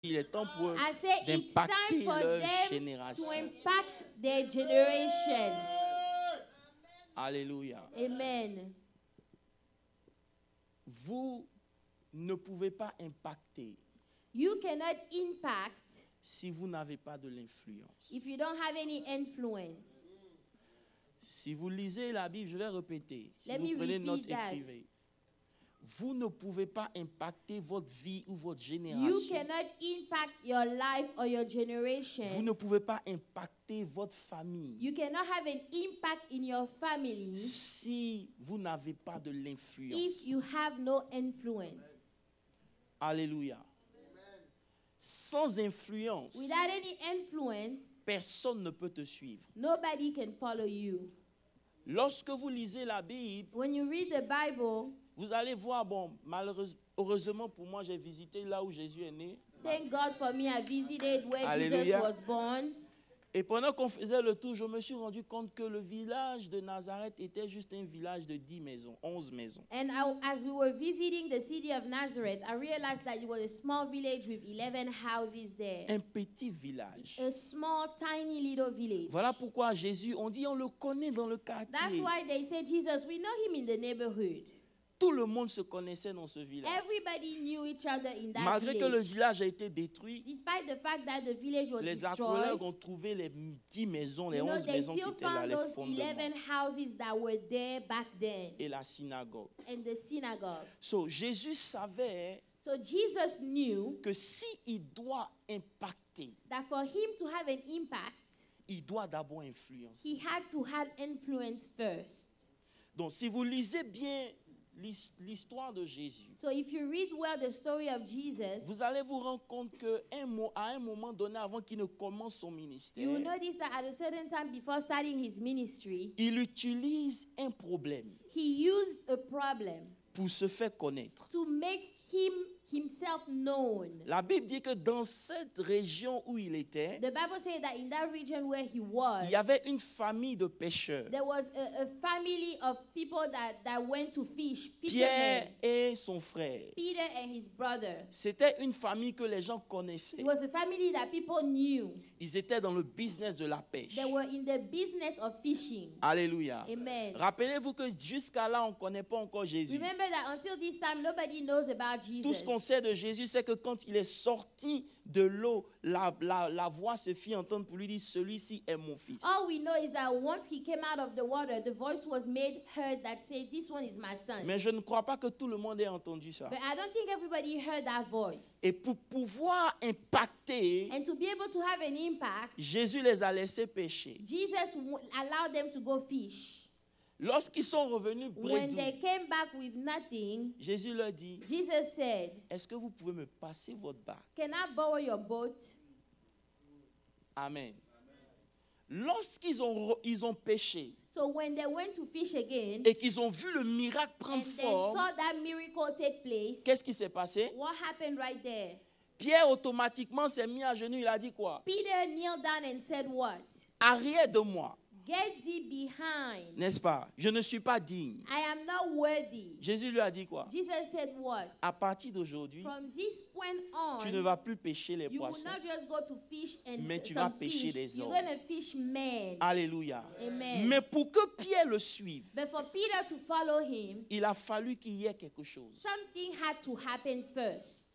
Il est temps pour eux I say it's d'impacter time for leur them génération. to impact their generation. Alléluia. Amen. Vous ne pouvez pas impacter You cannot impact si vous n'avez pas de l'influence. if you don't have any influence. Si vous lisez la Bible, je vais répéter. Si Let vous me prenez note, repeat that. écrivez. Vous ne pouvez pas impacter votre vie ou votre You génération. cannot impact your life or your generation. Vous ne pouvez pas impacter votre famille You cannot have an impact in your family si vous n'avez pas de if l'influence. you have no influence. Alléluia. Sans influence, Without any influence, personne ne peut te suivre. nobody can follow you. Lorsque vous lisez la Bible, When you read the Bible, vous allez voir, heureusement pour moi, j'ai visité là où Jésus est né. thank God for me, I visited where Hallelujah. Jesus was born. Et pendant qu'on faisait le tour, je me suis rendu compte que le village de Nazareth était juste un village de 10 maisons, 11 maisons. And as we were visiting the city of Nazareth, I realized that it was a small village with 11 houses there. Un petit village. A small, tiny little village. Voilà pourquoi Jésus, on dit, on le connaît dans le That's quartier. why they say, Jesus, we know him in the neighborhood. Tout le monde se connaissait dans ce village. Everybody knew each other in that Malgré que le village. village a été détruit, Despite the fact that the village was les destroyed, archéologues ont trouvé les 10 maisons, les you know, 11 they maisons qui still étaient là, found les those 11 fondements houses that were there back then, et la synagogue. and the synagogue. So, Jésus savait So Jesus knew que s'il doit impacter, that for him to have an impact, il doit d'abord influencer. he had to have influence first. Donc, si vous lisez bien l'histoire de Jésus, So if you read well the story of Jesus, vous allez vous rendre compte qu'à un moment donné, avant qu'il ne commence son ministère, you will notice that at a certain time before starting his ministry, il utilise un problème he used a problem pour se faire connaître. to make himself known. La Bible dit que dans cette région où il était, The Bible says that in that region where he was, il y avait une famille de pêcheurs. there was a family of people that went to fish, Pierre fishermen, et son frère. Peter and his brother. C'était une famille que les gens connaissaient. It was a family that people knew. Ils étaient dans le business de la pêche. They were in the business of fishing. Alléluia. Amen. Rappelez-vous que jusqu'à là, on ne connaît pas encore Jésus. Remember that until this time, nobody knows about Tout ce Jesus. qu'on sait de Jésus, c'est que quand il est sorti de l'eau, la voix se fit entendre pour lui dire, celui-ci est mon fils. All we know is that once he came out of the water, the voice was made heard that said, "This one is my son." Mais je ne crois pas que tout le monde ait entendu ça. But I don't think everybody heard that voice. Et pour pouvoir impacter, And to be able to have an impact, Jésus les a laissés pêcher. Jesus allowed them to go fish. Lorsqu'ils sont revenus When bredouilles, they came back with nothing, Jésus leur dit, Jesus said, est-ce que vous pouvez me passer votre barque? "Can I borrow your boat?" Amen. Lorsqu'ils ont pêché So when they went to fish again, et qu'ils ont vu le miracle and prendre they forme, saw that miracle take place, qu'est-ce qui s'est passé? what happened right there? Pierre automatiquement s'est mis à genoux, il a dit quoi? Peter kneeled down and said what? Arrière de moi, Get thee behind. n'est-ce pas? Je ne suis pas digne. I am not worthy. Jésus lui a dit quoi? Jesus said what? À partir d'aujourd'hui, From this point on, tu ne vas plus pêcher les you will poissons. not just go to fish and Mais tu some vas pêcher fish. des You're hommes. going to fish men. Alléluia. Amen. Mais pour que Pierre le suive, But for Peter to follow him, il a fallu qu'il y ait quelque chose. something had to happen first.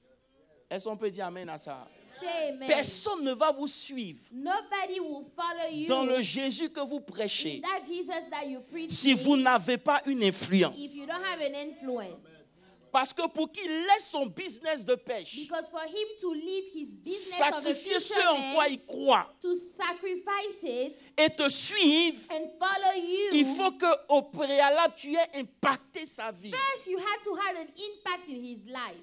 Est-ce qu'on peut dire amen à ça? Say amen. Personne ne va vous suivre Nobody will follow you dans le Jésus que vous in prêchez that Jesus that you preach si vous n'avez pas une influence. if you don't have an influence. Parce que pour qu'il laisse son business de pêche, Because for him to leave his business sacrifier of a ce en quoi fisherman, il croit to sacrifice it et te suivre, and follow you, il faut qu'au préalable, tu aies impacté sa vie. first you had to have an impact in his life.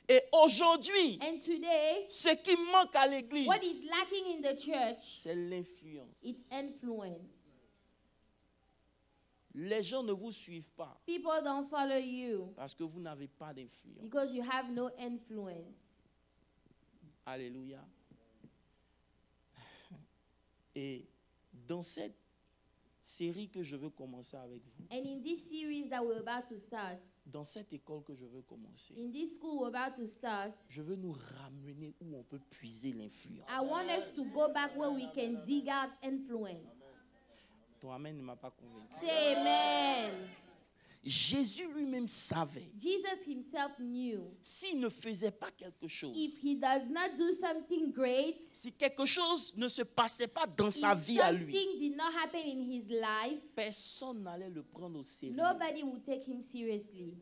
Et aujourd'hui, And today, ce qui manque à l'église, what is lacking in the church c'est l'influence. is influence. Les gens ne vous suivent pas People don't follow you parce que vous n'avez pas d'influence. because you have no influence. Alléluia. Et dans cette série que je veux commencer avec vous, And in this series that we're about to start, Dans cette école que je veux commencer, In this school we're about to start, je veux nous ramener où on peut puiser l'influence. I want us to go back where we can dig out influence. Ton amen ne m'a pas convaincu. Say amen. Jésus lui-même savait, Jesus himself knew s'il ne faisait pas quelque chose, if he does not do something great, si quelque chose ne se passait pas dans if sa vie à lui, something did not happen in his life, personne n'allait le prendre au sérieux. nobody will take him seriously.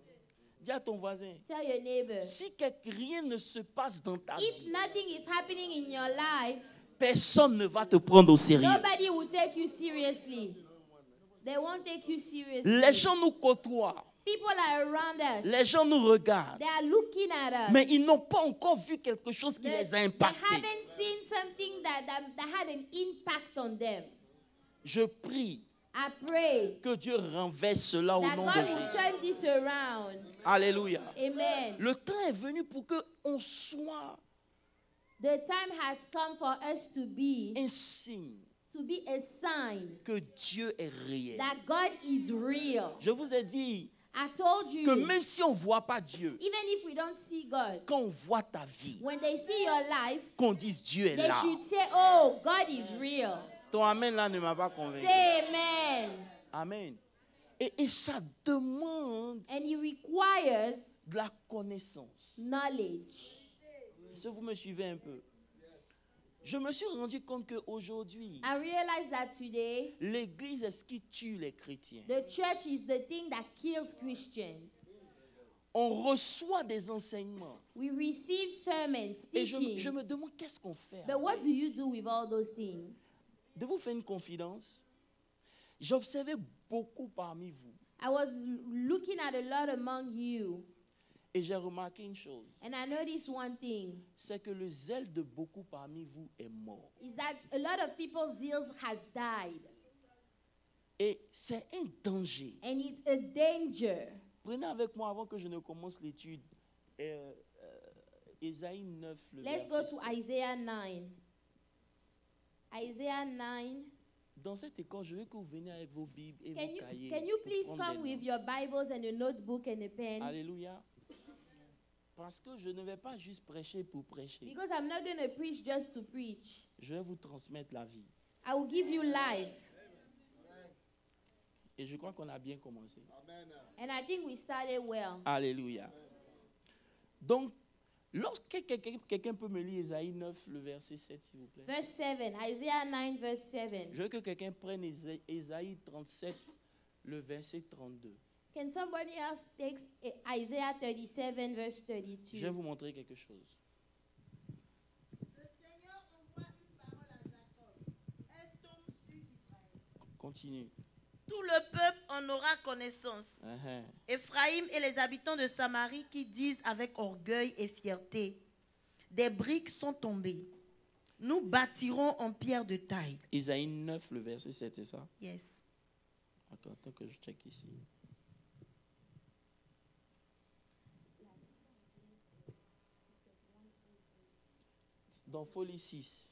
Dis à ton voisin, Tell your neighbor, si rien ne se passe dans ta if vie, nothing is happening in your life, personne ne va te prendre au sérieux. nobody will take you seriously. They won't take you seriously. Les gens nous côtoient, People are around us. les gens nous regardent, They are looking at us. mais ils n'ont pas encore vu quelque chose qui They les a impactés. haven't seen something that had an impact on them. Je prie I pray que Dieu renverse cela au that nom de God will Jésus. turn this around. Alléluia. Amen. Le temps est venu pour qu'on soit The time has come for us to be un signe a sign que Dieu est réel. that God is real. Je vous ai dit I told you, que même si on ne voit pas Dieu, even if we don't see God, quand on voit ta vie, when they see your life, qu'on dise Dieu est they là. should say, oh, God is real. Ton amen là ne m'a pas convaincu. Say amen. Amen. Et ça demande And it requires de la connaissance. knowledge. Est-ce que vous me suivez un peu? Je me suis rendu compte qu'aujourd'hui, I realize that today, l'Église est ce qui tue les chrétiens. the church is the thing that kills Christians. On reçoit des enseignements. We receive sermons, Et je teachings. me demande qu'est-ce qu'on fait. But what do you do with all those things? De vous faire une confidence, j'observais beaucoup parmi vous I was looking at a lot among you, et j'ai remarqué une chose, and I noticed one thing, c'est que le zèle de beaucoup parmi vous est mort. is that a lot of people's zeal has died. Et c'est un danger. And it's a danger. Prenez avec moi avant que je ne commence l'étude, Ésaïe 9, le Let's verset go to 7. Isaiah 9. Isaiah 9. Dans cette école, je veux que vous veniez avec vos Bibles et vos cahiers. Can you pour please prendre come des with notes. your Bibles and a notebook and a pen? Alléluia. Parce que je ne vais pas juste prêcher pour prêcher. Because I'm not going to preach just to preach. Je vais vous transmettre la vie. I will give you life. Et je crois qu'on a bien commencé. And I think we started well. Alléluia. Donc, lorsque quelqu'un peut me lire Ésaïe 9, le verset 7, s'il vous plaît. Verse 7. Isaiah 9, verse 7. Je veux que quelqu'un prenne Ésaïe 37, le verset 32. Can somebody else take Isaiah 37, verse Je vais 32? vous montrer quelque chose. Le Seigneur envoie une parole à Jacob. Elle tombe sur Israël. Continue. Tout le peuple en aura connaissance. Uh-huh. Éphraïm et les habitants de Samarie qui disent avec orgueil et fierté, des briques sont tombées. Nous bâtirons en pierre de taille. Ésaïe 9, le verset 7, c'est ça? Yes. Attends que je check ici. Dans Folie 6.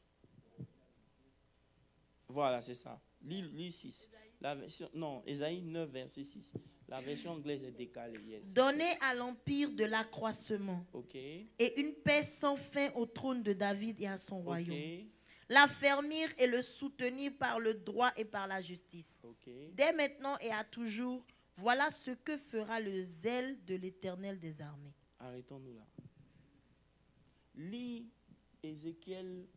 Voilà, c'est ça. Lis 6. La version, non, Ésaïe 9, verset 6. La version anglaise est décalée. Yes. Donnez à l'empire de l'accroissement OK. et une paix sans fin au trône de David et à son royaume. OK. L'affermir et le soutenir par le droit et par la justice. OK. Dès maintenant et à toujours, voilà ce que fera le zèle de l'Éternel des armées. Arrêtons-nous là. Lis Ézéchiel,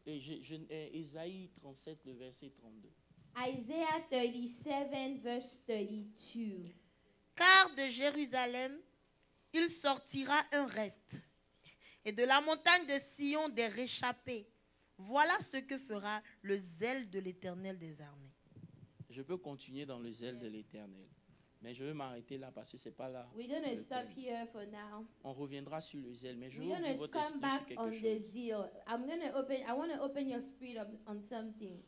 Ésaïe 37, le verset 32. Isaiah 37, verse 32. Car de Jérusalem, il sortira un reste, et de la montagne de Sion des réchappés. Voilà ce que fera le zèle de l'Éternel des armées. Je peux continuer dans le zèle de l'Éternel, mais je vais m'arrêter là parce que c'est pas là. We're going to le stop thème. here for now. On reviendra sur le zèle, mais je veux We're ouvrir going to votre come esprit back sur on quelque the chose. zeal. I want to open your spirit on something.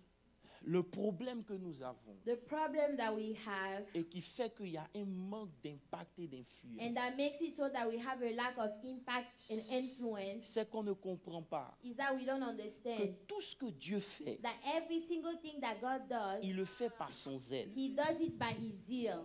Le problème que nous avons The problem that we have, et qui fait qu'il y a un manque d'impact et d'influence, and that makes it so that we have a lack of impact and influence, c'est qu'on ne comprend pas is that we don't que understand tout ce que Dieu fait, that every single thing that God does, il le fait par son zèle. He does it by His zeal.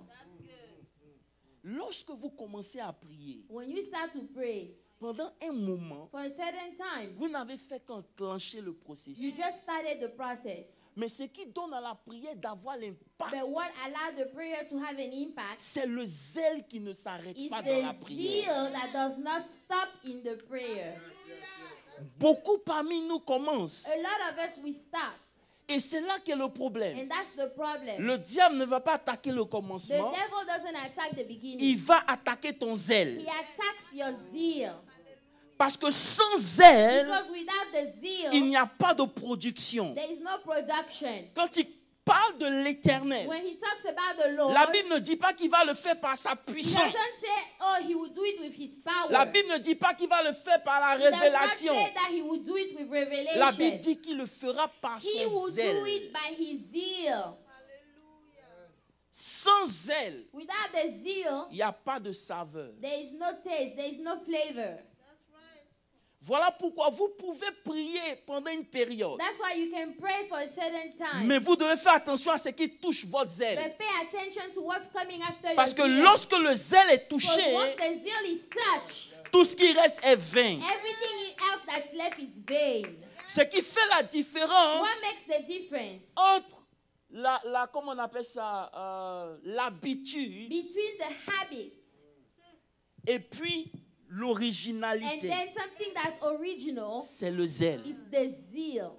lorsque vous commencez à prier, when you start to pray, pendant un moment, for a certain time, vous n'avez fait qu'enclencher le processus. you just started the process. Mais ce qui donne à la prière d'avoir l'impact, But what allowed the prayer to have an impact c'est le zèle qui ne s'arrête is pas dans la the prière. zeal that does not stop in the prayer. Beaucoup parmi nous commencent. A lot of us, we start. Et c'est là qu'est le problème. And that's the problem. Le diable ne va pas attaquer le The commencement. devil doesn't attack the Il beginning. va attaquer ton He zèle. attacks your zeal. Parce que sans zèle, Because without the il zeal, n'y a pas de production. there is no production. Quand il parle de l'éternel, When he talks about the Lord, la Bible ne dit pas qu'il va le faire par sa he puissance. doesn't say, oh, he will do it with his power. La Bible ne dit pas qu'il va le faire par la He does not révélation. say that he will do it with revelation. La Bible dit qu'il le fera par He son will do zèle. it by his zeal. Sans zèle, Without the zeal, il n'y a pas de saveur. there is no taste, there is no flavor. Voilà pourquoi vous pouvez prier pendant une période. That's why you can pray for a certain time. Mais vous devez faire attention à ce qui touche votre zèle. But pay attention to what's coming after Parce your que zeal. lorsque le zèle est Because touché, once the zeal is touched, tout ce qui reste est vain. everything else that's left is vain. Ce qui fait la différence What makes the difference entre comment on appelle ça, l'habitude between the habit et puis and l'originalité, then something that's original? c'est le zèle. It's the zeal.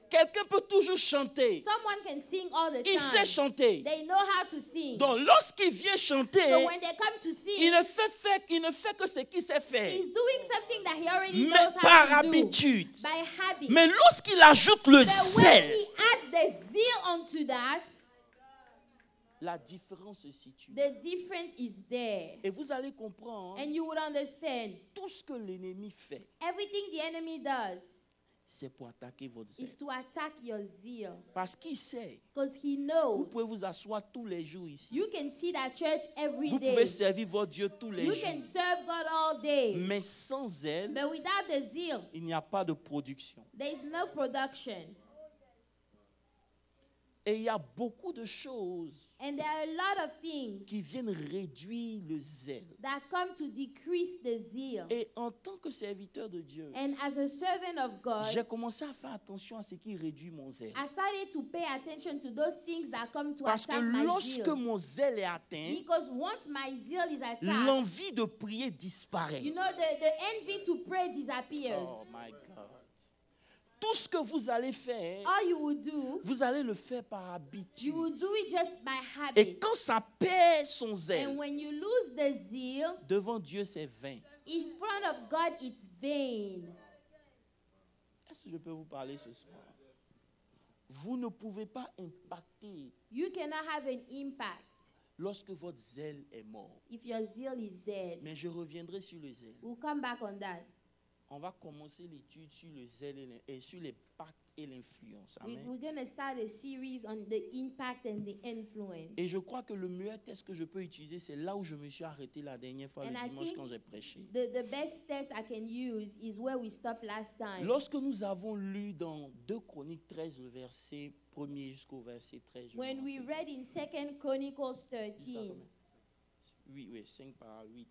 Quelqu'un peut toujours chanter. Someone can sing all the Il sait time. chanter. They know how to sing. Donc lorsqu'il vient chanter, So when they come to il sing, ne fait que ce qu'il sait faire. he's doing something that he already Mais knows par how to do. habitude. By habit. Mais lorsqu'il ajoute le But when zèle, he adds the zeal onto that, la différence se situe. the difference is there. Et vous allez comprendre, And you would understand tout ce que l'ennemi fait, everything the enemy does c'est pour attaquer votre zèle. is to attack your zeal. Parce qu'il sait, Because he vous knows. pouvez vous asseoir tous les jours ici. You can sit at church every Vous day. pouvez servir votre Dieu tous les You jours. can serve God all day. Mais sans zèle, But without the zeal, il n'y a pas de production. there is no production. Et il y a beaucoup de choses And there are a lot of things qui viennent réduire le zèle. that come to decrease the zeal. Et en tant que serviteur de Dieu, And as a servant of God, j'ai commencé à faire attention à ce qui réduit mon zèle. I started to pay attention to those things that come to Parce que attack my lorsque zeal. mon zèle est atteint, Because once my zeal is attacked, l'envie de prier disparaît. you know, the envy to pray disappears. Oh my God. Tout ce que vous allez faire, All you will do, vous allez le faire par you habitude. will do it just by Et habit. quand ça perd son And zèle, when you lose the zeal, devant Dieu, c'est vain. in front of God, it's vain. Est-ce que je peux vous parler ce soir? Vous ne pouvez pas impacter You cannot have an impact lorsque votre zèle est mort. if your zeal is dead. Mais je reviendrai sur le zèle. We'll come back on that. On va commencer l'étude sur le zèle et sur l'impact et l'influence. Amen. We're going to start a series on the impact and the influence. Et je crois que le meilleur test que je peux utiliser, c'est là où je me suis arrêté la dernière fois, And le I dimanche, think quand j'ai prêché. The best test I can use is where we stopped last time. Lorsque nous avons lu dans 2 Chroniques 13, le verset 1er jusqu'au verset 13, je When me we rappelle. read in 2 Chronicles 13, Oui, 5 par 8.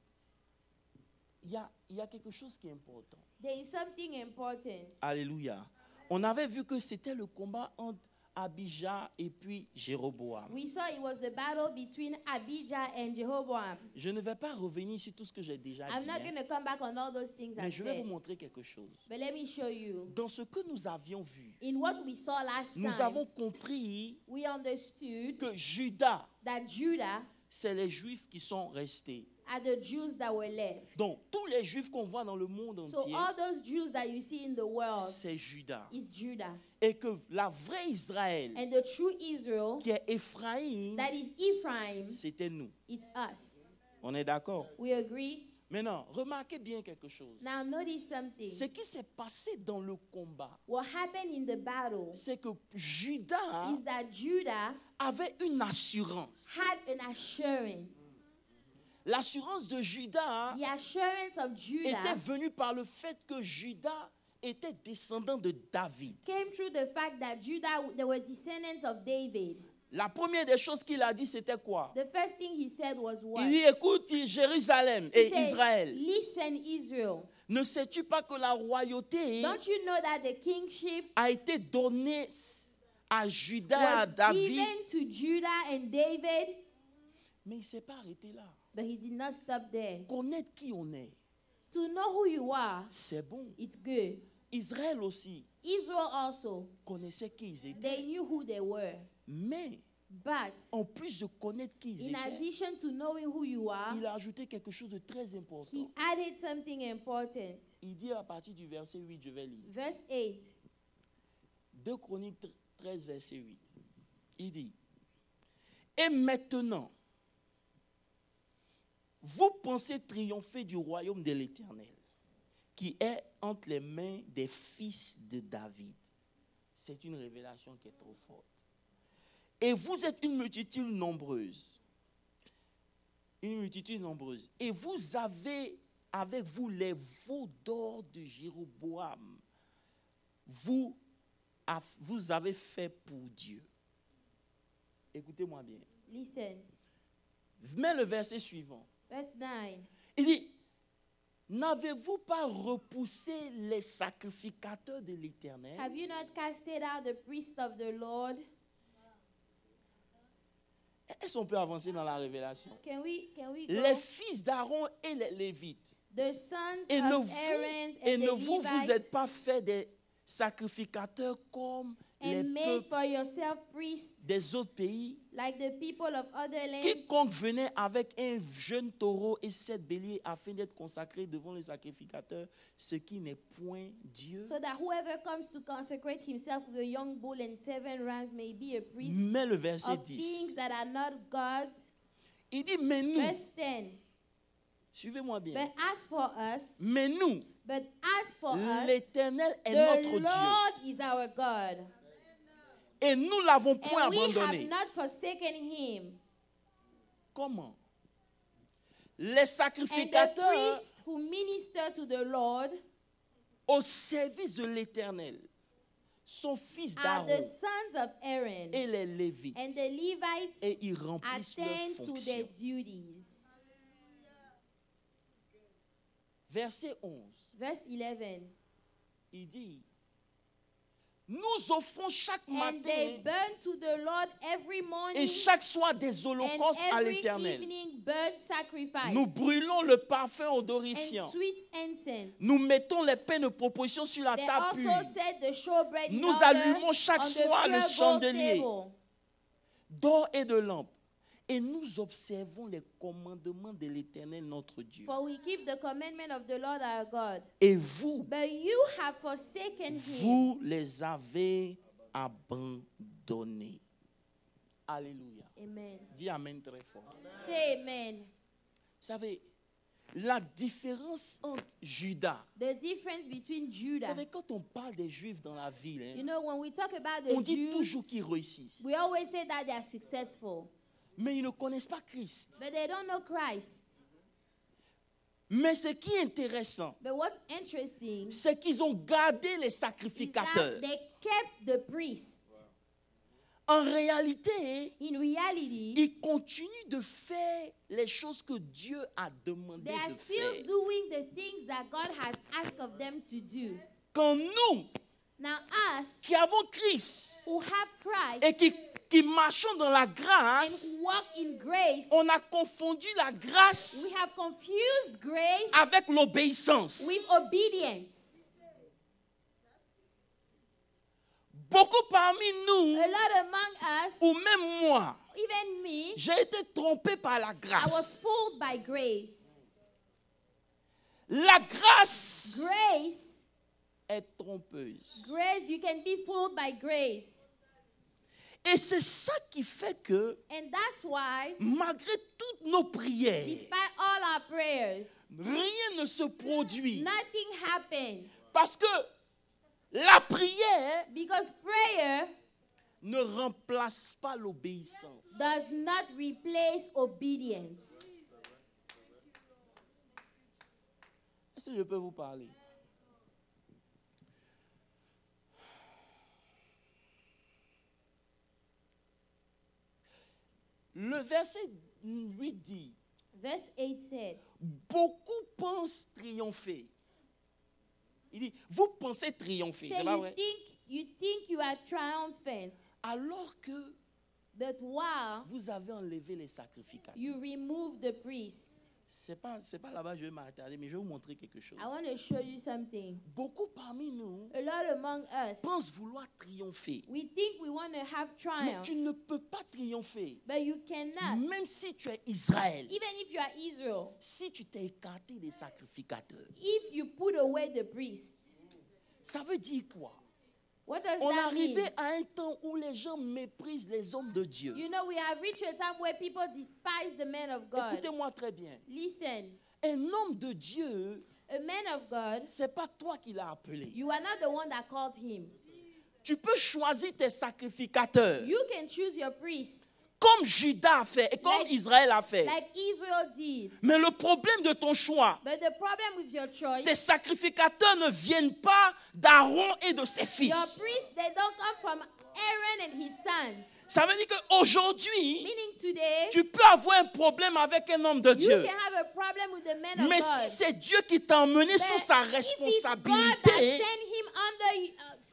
Il y a quelque chose qui est important. there is something important. Alléluia. On avait vu que c'était le combat entre Abijah et puis Jéroboam. We saw it was the battle between Abijah and Jehoram. Je ne vais pas revenir sur tout ce que j'ai déjà I'm dit, not hein, going to come back on all those things mais I je vais said. vous montrer quelque chose. But let me show you. Dans ce que nous avions vu, In what we saw last nous time, avons compris we understood que Judas, that Judah c'est les Juifs qui sont restés. are the Jews that were left. Donc, tous les Juifs qu'on voit dans le monde So entier, all those Jews that you see in the world c'est Judas. is Judah. Et que la vraie Israël, And the true Israel, qui est Éphraïm, that is Ephraim, c'était nous. it's us. On est d'accord? We agree? Maintenant, remarquez bien quelque chose. Now notice something. Ce qui s'est passé dans le combat, What happened in the battle c'est que Judas is that Judah avait une assurance. had an assurance. L'assurance de Judas The assurance of était Judah venue par le fait que Judas était descendant de David. came through the fact that Judah, they were descendants of David. La première des choses qu'il a dit, c'était quoi? The first thing he said was what? Il dit, écoute Jérusalem He et said, Israël. listen, Israel. Ne sais-tu pas que la royauté Don't you know that the kingship a été donnée à Juda et à was David? given to Judah and David? Mais il ne s'est pas arrêté là. But he did not stop there. Connaître qui on est, To know who you are, c'est bon. it's good. Israël aussi Israel also, connaissait qui ils étaient. they knew who they were. Mais But en plus de connaître qui ils in étaient, addition to knowing who you are, il a ajouté quelque chose de très important. he added something important. Il dit à partir du verset 8, je vais lire. Verse 8. 2 Chroniques 13, verset 8. Il dit, et maintenant, vous pensez triompher du royaume de l'Éternel, qui est entre les mains des fils de David. C'est une révélation qui est trop forte. Et vous êtes une multitude nombreuse. Une multitude nombreuse. Et vous avez avec vous les veaux d'or de Jéroboam. Vous avez fait pour Dieu. Écoutez-moi bien. Listen. Mets le verset suivant. Verse 9. Il dit, n'avez-vous pas repoussé les sacrificateurs de l'Éternel? Have you not casted out the priest of the Lord? Est-ce qu'on peut avancer dans la révélation? Can we go? Les fils d'Aaron et les Lévites. The sons Et of ne Aaron and vous the Levites, êtes pas fait des sacrificateurs comme les and made peuples for yourself priests des autres pays. like the people of other lands. Quiconque venait avec un jeune taureau et 7 béliers afin d'être consacré devant les sacrificateurs, ce qui n'est point Dieu. So that whoever comes to consecrate himself with a young bull and 7 rams may be a priest Mais le verset of 10. things that are not God's. Il dit, mais nous, Verse 10. suivez-moi bien, But as for us, mais nous, l'Éternel est the notre Dieu. Lord is our God. Et nous ne l'avons point And we have abandonné. not forsaken him. Comment? Les And the sacrificateurs priests who minister to the Lord au service de l'Éternel sont fils are the d'Aaron sons of Aaron. et les Lévites. And the Levites Et ils remplissent leurs attend to their fonctions. duties. Verset 11, Verse 11. il dit, nous offrons chaque And they matin burn to the Lord every morning et chaque soir des and holocaustes à every l'Éternel. evening burnt sacrifice Nous brûlons le parfum and odorifiant. sweet incense. Nous mettons les pains de proposition sur la They table also pure. set the showbread in Nous order allumons chaque on the soir le pure gold chandelier table. d'or et de lampes. Et nous observons les commandements de l'Éternel notre Dieu. For we keep the commandment of the Lord our God. Et vous, But you have forsaken him. vous les avez abandonnés. Alléluia. Amen. Dis Amen très fort. Say amen. Vous savez, la différence entre Judas, The difference between vous Judah. savez, quand on parle des Juifs dans la ville, You know, when we talk about the on dit Jews, toujours qu'ils réussissent. we always say that they are successful. Mais ils ne connaissent pas Christ. But they don't know Christ. Mais ce qui est intéressant, But what's interesting c'est qu'ils ont gardé les is that sacrificateurs. they kept the priest. En réalité, In reality, ils continuent de faire les choses que Dieu a demandé they are de still faire. doing the things that God has asked of them to do. Quand nous, Now us, qui avons Christ who have Christ et qui marchons dans la and grâce, walk in grace, on a confondu la grâce we have confused grace avec l'obéissance. with obedience. Beaucoup parmi nous, A lot among us, ou même moi, even me, j'ai été trompé par la I was grâce. fooled by grace. La grâce Grace, est trompeuse. grace, you can be fooled by grace. Et c'est ça qui fait que, And that's why, malgré toutes nos prières, despite all our prayers, rien ne se produit. nothing happens. Parce que la prière Because prayer ne remplace pas l'obéissance. does not replace obedience. Est-ce que je peux vous parler? Le verset 8 dit, Verse 8 said, beaucoup pensent triompher. Il dit, vous pensez triompher, say c'est pas vrai? you think you are triumphant, Alors que but while vous avez enlevé les sacrificateurs. you remove the priest. C'est pas là-bas que je vais m'attarder, mais je vais vous montrer quelque chose. I want to show you something. Beaucoup parmi nous A lot among us, pensent vouloir triompher. we think we want to have Mais triumph, tu ne peux pas triompher. but you cannot. Même si tu es Israël, Even if you are Israel, si tu t'es écarté des sacrificateurs, if you put away the priest, ça veut dire quoi? what does On est that arrivé mean? à un temps où les gens méprisent les hommes de Dieu. You know, we have reached a time where people despise the man of God. Écoutez-moi très bien. Listen, Un homme de Dieu, a man of God, c'est pas toi qui l'as appelé. you are not the one that called him. Tu peux choisir tes sacrificateurs, You can choose your priest, comme Judas a fait et comme Like- Israël a fait. like Israel did. Mais le problème de ton choix, But the problem with your choice, tes sacrificateurs ne viennent pas d'Aaron et de ses fils. your priests, they don't come from Aaron and his sons. Ça veut dire qu'aujourd'hui, Meaning today, tu peux avoir un problème avec un homme de you Dieu. can have a problem with the man of Mais God. si c'est Dieu qui t'a emmené But sous sa if it's God that responsabilité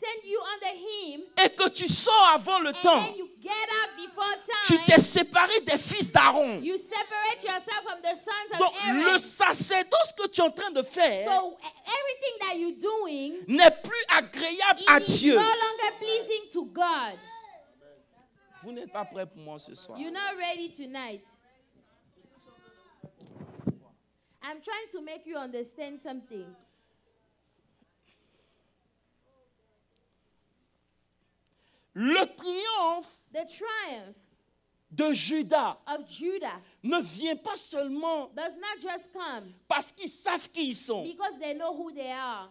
send you under him, et que tu sors avant le and temps, then you get up before tu time, t'es séparé des fils d'Aaron. you separate yourself from the sons of Donc Aaron. le sacerdoce que tu es en train de faire So everything that you're doing, n'est plus agréable à it is Dieu. no longer pleasing to God. Vous n'êtes pas prêts pour moi ce soir. You're not ready tonight. I'm trying to make you understand something. Le triomphe The triumph de Judas of Judah ne vient pas seulement does not just come parce qu'ils savent qui ils sont. because they know who they are.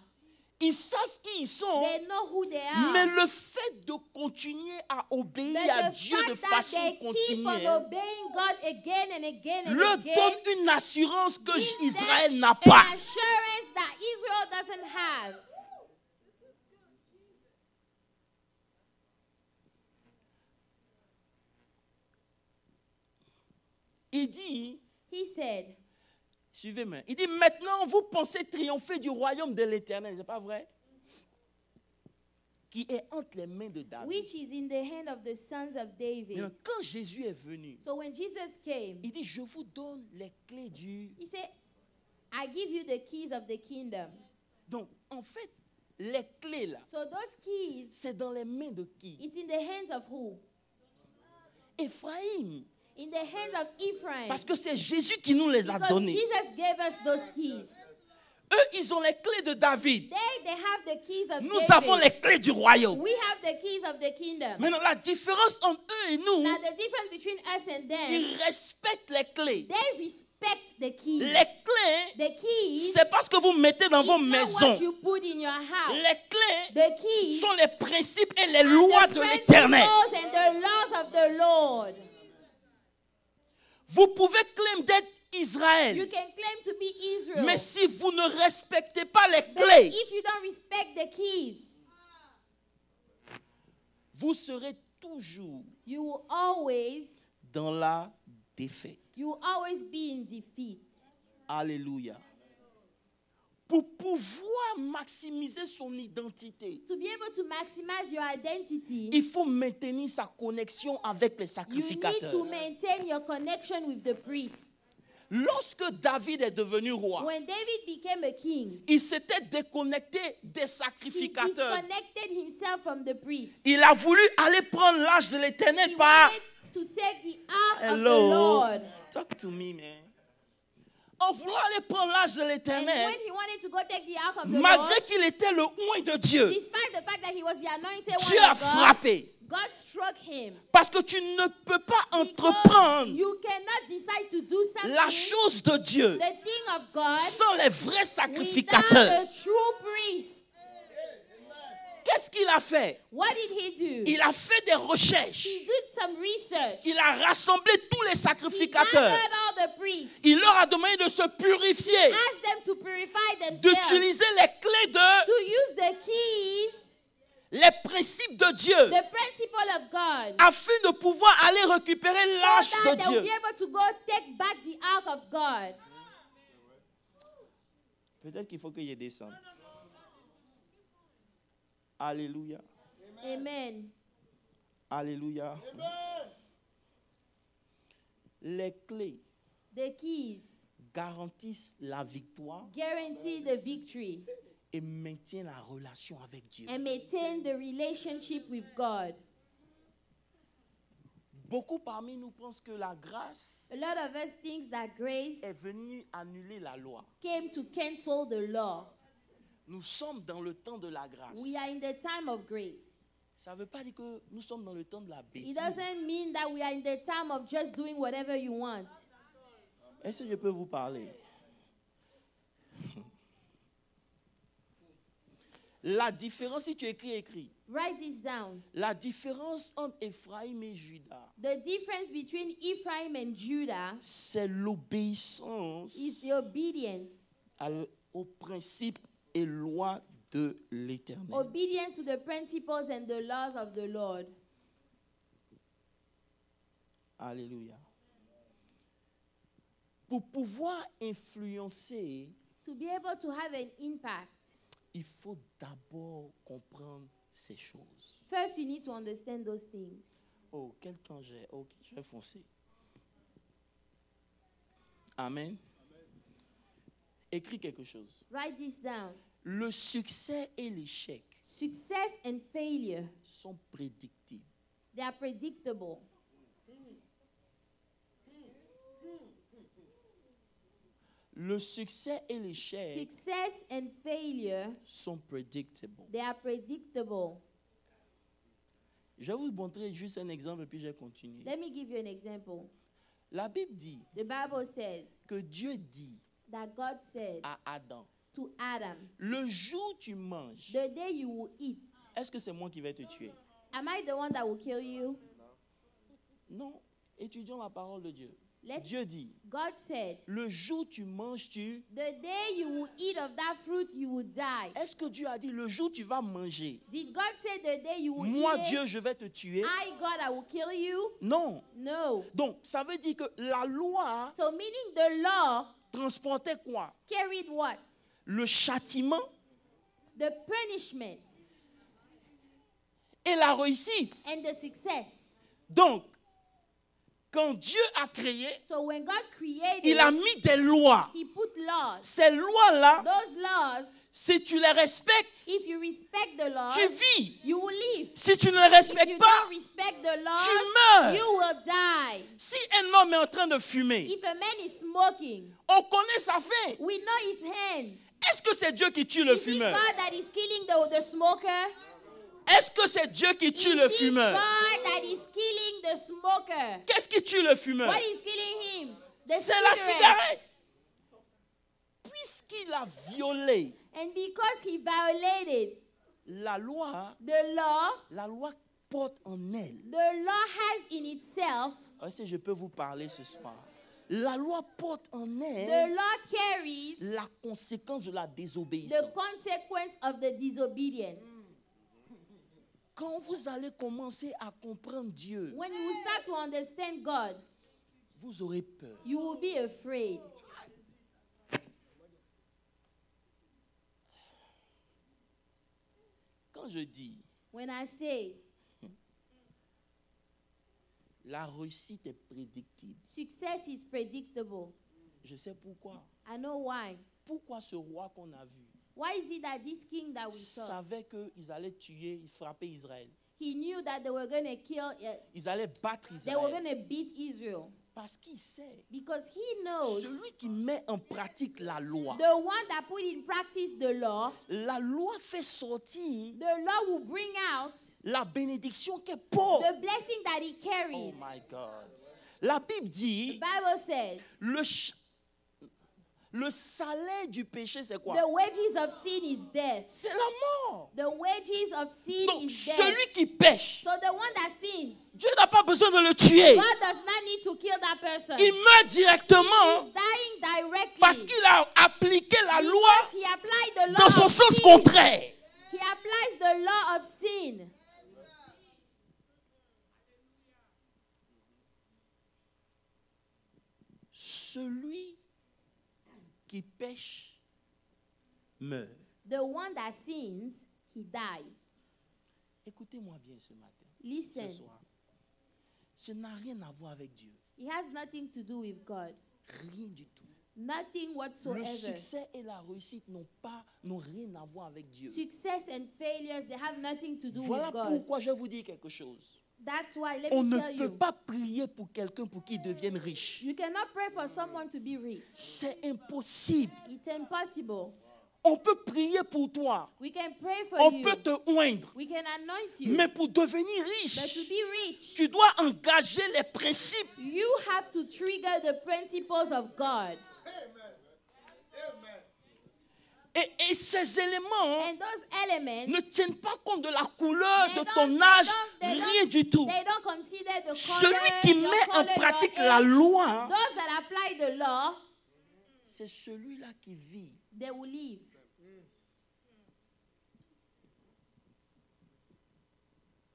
Ils savent qui ils sont, They know who they are. mais le fait de continuer à obéir à But the Dieu de fact that façon they keep continue on obeying God again and again and leur again donne une assurance que gives Israël them n'a an pas. assurance that Israel doesn't have. Il dit, He said, suivez-moi, il dit maintenant vous pensez triompher du royaume de l'Éternel, c'est pas vrai? Qui est entre les mains de David. which is in the hand of the sons of David. Maintenant, quand Jésus est venu, So when Jesus came, il dit je vous donne les clés du... he said, I give you the keys of the kingdom. Donc en fait, les clés là, So those keys, c'est dans les mains de qui? it's in the hands of who? Éphraïm. In the hands of Ephraim. Parce que c'est Jésus qui nous les a Because donnés. Jesus gave us those keys. Eux, ils ont les clés de David. They have the keys of Nous David. avons les clés du royaume. We have the keys of the kingdom. Maintenant, la différence entre eux et nous, Now the difference between us and them, ils respectent les clés. they respect the keys. Les clés, The keys c'est parce que vous mettez dans is vos not maisons. what you put in your house. Les clés The keys sont les principes et les are lois the de l'Éternel. principles and the laws of the Lord. Vous pouvez claim d'être You Israël, can claim to be Israel, mais si vous ne respectez pas les but clés, if you don't respect the keys, vous serez toujours you will always dans la défaite. be in defeat. Alléluia. Pour pouvoir maximiser son identité, To be able to maximize your identity, il faut maintenir sa connexion avec les you need sacrificateurs. to maintain your connection with the priests. Lorsque David est devenu roi, When David became a king, il s'était déconnecté des he sacrificateurs. disconnected himself from the priests. Il a voulu aller prendre l'âge de l'Éternel He par... wanted to take the ark of the Hello. Lord. Talk to me, man. En voulant aller prendre l'âge de And l'Éternel, when he wanted to go take the ark of the malgré Lord, qu'il était le oint de Dieu, despite the fact that he was the anointed Dieu one a of God, frappé. God struck him. Parce que tu ne peux pas Because entreprendre you cannot decide to do something, la chose de Dieu the thing of God, sans les vrais without sacrificateurs. a true priest. Qu'est-ce qu'il a fait? What did he do? Il a fait des recherches. He did some research. Il a rassemblé tous les He sacrificateurs. gathered all the priests, Il leur a demandé de se purifier, asked them to purify themselves, d'utiliser les clés de to use the keys, les principe de Dieu the principle of God, afin de pouvoir aller récupérer l'arche so de that they'll be Dieu. able to go take back the ark of God. Peut-être qu'il faut que je descende. Alléluia. Amen. Alléluia. Les clés The keys garantissent la victoire guarantee the victory et maintiennent la relation avec Dieu. and maintain the relationship with God. Beaucoup parmi nous pensent que la grâce A lot of us think that grace est venue annuler la loi. came to cancel the law. Nous sommes dans le temps de la grâce. We are in the time of grace. Ça ne veut pas dire que nous sommes dans le temps de la It bêtise. doesn't mean that we are in the time of just doing whatever you want. Est-ce que je peux vous parler? La différence, si tu écris. Write this down. La différence entre Ephraïm et Juda, The difference between Ephraim and Judah c'est l'obéissance is the obedience. aux principes et lois de l'Éternel. Obedience to the principles and the laws of the Lord. Alléluia. Pour pouvoir influencer, To be able to have an impact, il faut d'abord comprendre ces choses. first you need to understand those things. Oh, quel temps j'ai? Ok, je vais foncer. Amen. Écris quelque chose. Write this down. Le succès et l'échec Success and failure, sont prédictibles. they are predictable. Le succès et l'échec Success and failure, sont predictable. they are predictable. Je vais vous montrer juste un exemple et puis je vais continuer. Let me give you an example. La Bible dit The Bible says que Dieu dit that God said à Adam, to Adam, le jour où tu manges, the day you will eat, est-ce que c'est moi qui vais te tuer? am I the one that will kill you? Non. Étudions la parole de Dieu. Let's, Dieu dit, God said, le jour où tu manges, the day you will eat of that fruit, you will die. Est-ce que Dieu a dit, le jour où tu vas manger, Did God say the day you will moi eat Dieu, it, je vais te tuer? I, God, I will kill you? Non. No. Donc, ça veut dire que la loi So meaning the law transportait quoi? carried what? Le châtiment The punishment et la réussite. and the success. Donc, quand Dieu a créé, So when God created, il a mis des lois. He put laws. Ces lois-là, Those laws, si tu les respectes, if you respect the laws, tu vis. you will live. Si tu ne les If you respectes pas, don't respect the laws, tu meurs. you will die. Si un homme est en train de fumer, If a man is smoking, on connaît sa fin. we know its hand. Est-ce que c'est Dieu qui tue le Is it fumeur? God that is killing the smoker? Est-ce que c'est Dieu qui tue le Is it fumeur? God that is killing the smoker? Qu'est-ce qui tue le fumeur? What is killing him? The C'est la cigarette. Puisqu'il a violé And because he violated la loi the law porte en elle. the law has in itself, Si je peux vous parler ce soir. La loi porte en the elle law carries la conséquence de la the désobéissance. consequence of the disobedience. Quand vous allez commencer à comprendre Dieu, When you start to understand God, vous aurez peur. you will be afraid. Quand je dis When I say la réussite est prédictible, success is predictable, je sais pourquoi. I know why. Pourquoi ce roi qu'on a vu Why is it that this king that we saw, savait qu'ils allaient tuer, frapper Israël? he knew that they were going to kill, Ils allaient battre they were Israël. going to beat Israel? Parce qu'il sait, Because he knows celui qui met en pratique la loi, the one that put in practice the law, la loi fait sortir the law will bring out la bénédiction qu'elle porte. the blessing that he Oh carries. my God. La Bible The dit, Bible says le salaire du péché, c'est quoi? the wages of sin is death. C'est la mort. The wages of sin Donc, is death. celui qui pêche, So the one that sins, Dieu n'a pas besoin de le tuer. God does not need to kill that person. Il meurt directement He's dying directly. parce qu'il a appliqué la loi Because he applied the law dans son of sens sin. contraire. He applies the law of sin. celui qui pêche meurt. The one that sins, he dies. Écoutez-moi bien ce matin, Listen, ce soir. Ce n'a rien à voir avec Dieu. it has nothing to do with God. Rien du tout. Nothing Le whatsoever. succès et la réussite n'ont rien à voir avec Dieu. Success and failures, they have nothing to do Voilà with God. pourquoi je vous dis quelque chose. That's why, let On me ne tell peut you, pas prier pour quelqu'un pour qu'il devienne riche. you cannot pray for someone to be rich. C'est impossible. It's impossible. On peut prier pour toi. We can pray for On you. peut te oindre. We can anoint you. Mais pour devenir But to riche, be rich, tu dois engager les principes. you have to trigger the principles of God. Et ces éléments And those elements, ne tiennent pas compte de la couleur they de don't- ton they âge, don't- they rien don't- du tout. they don't consider the Celui color, qui your met en color, pratique your la age. loi, Those that apply the law, c'est celui-là qui vit. they will live.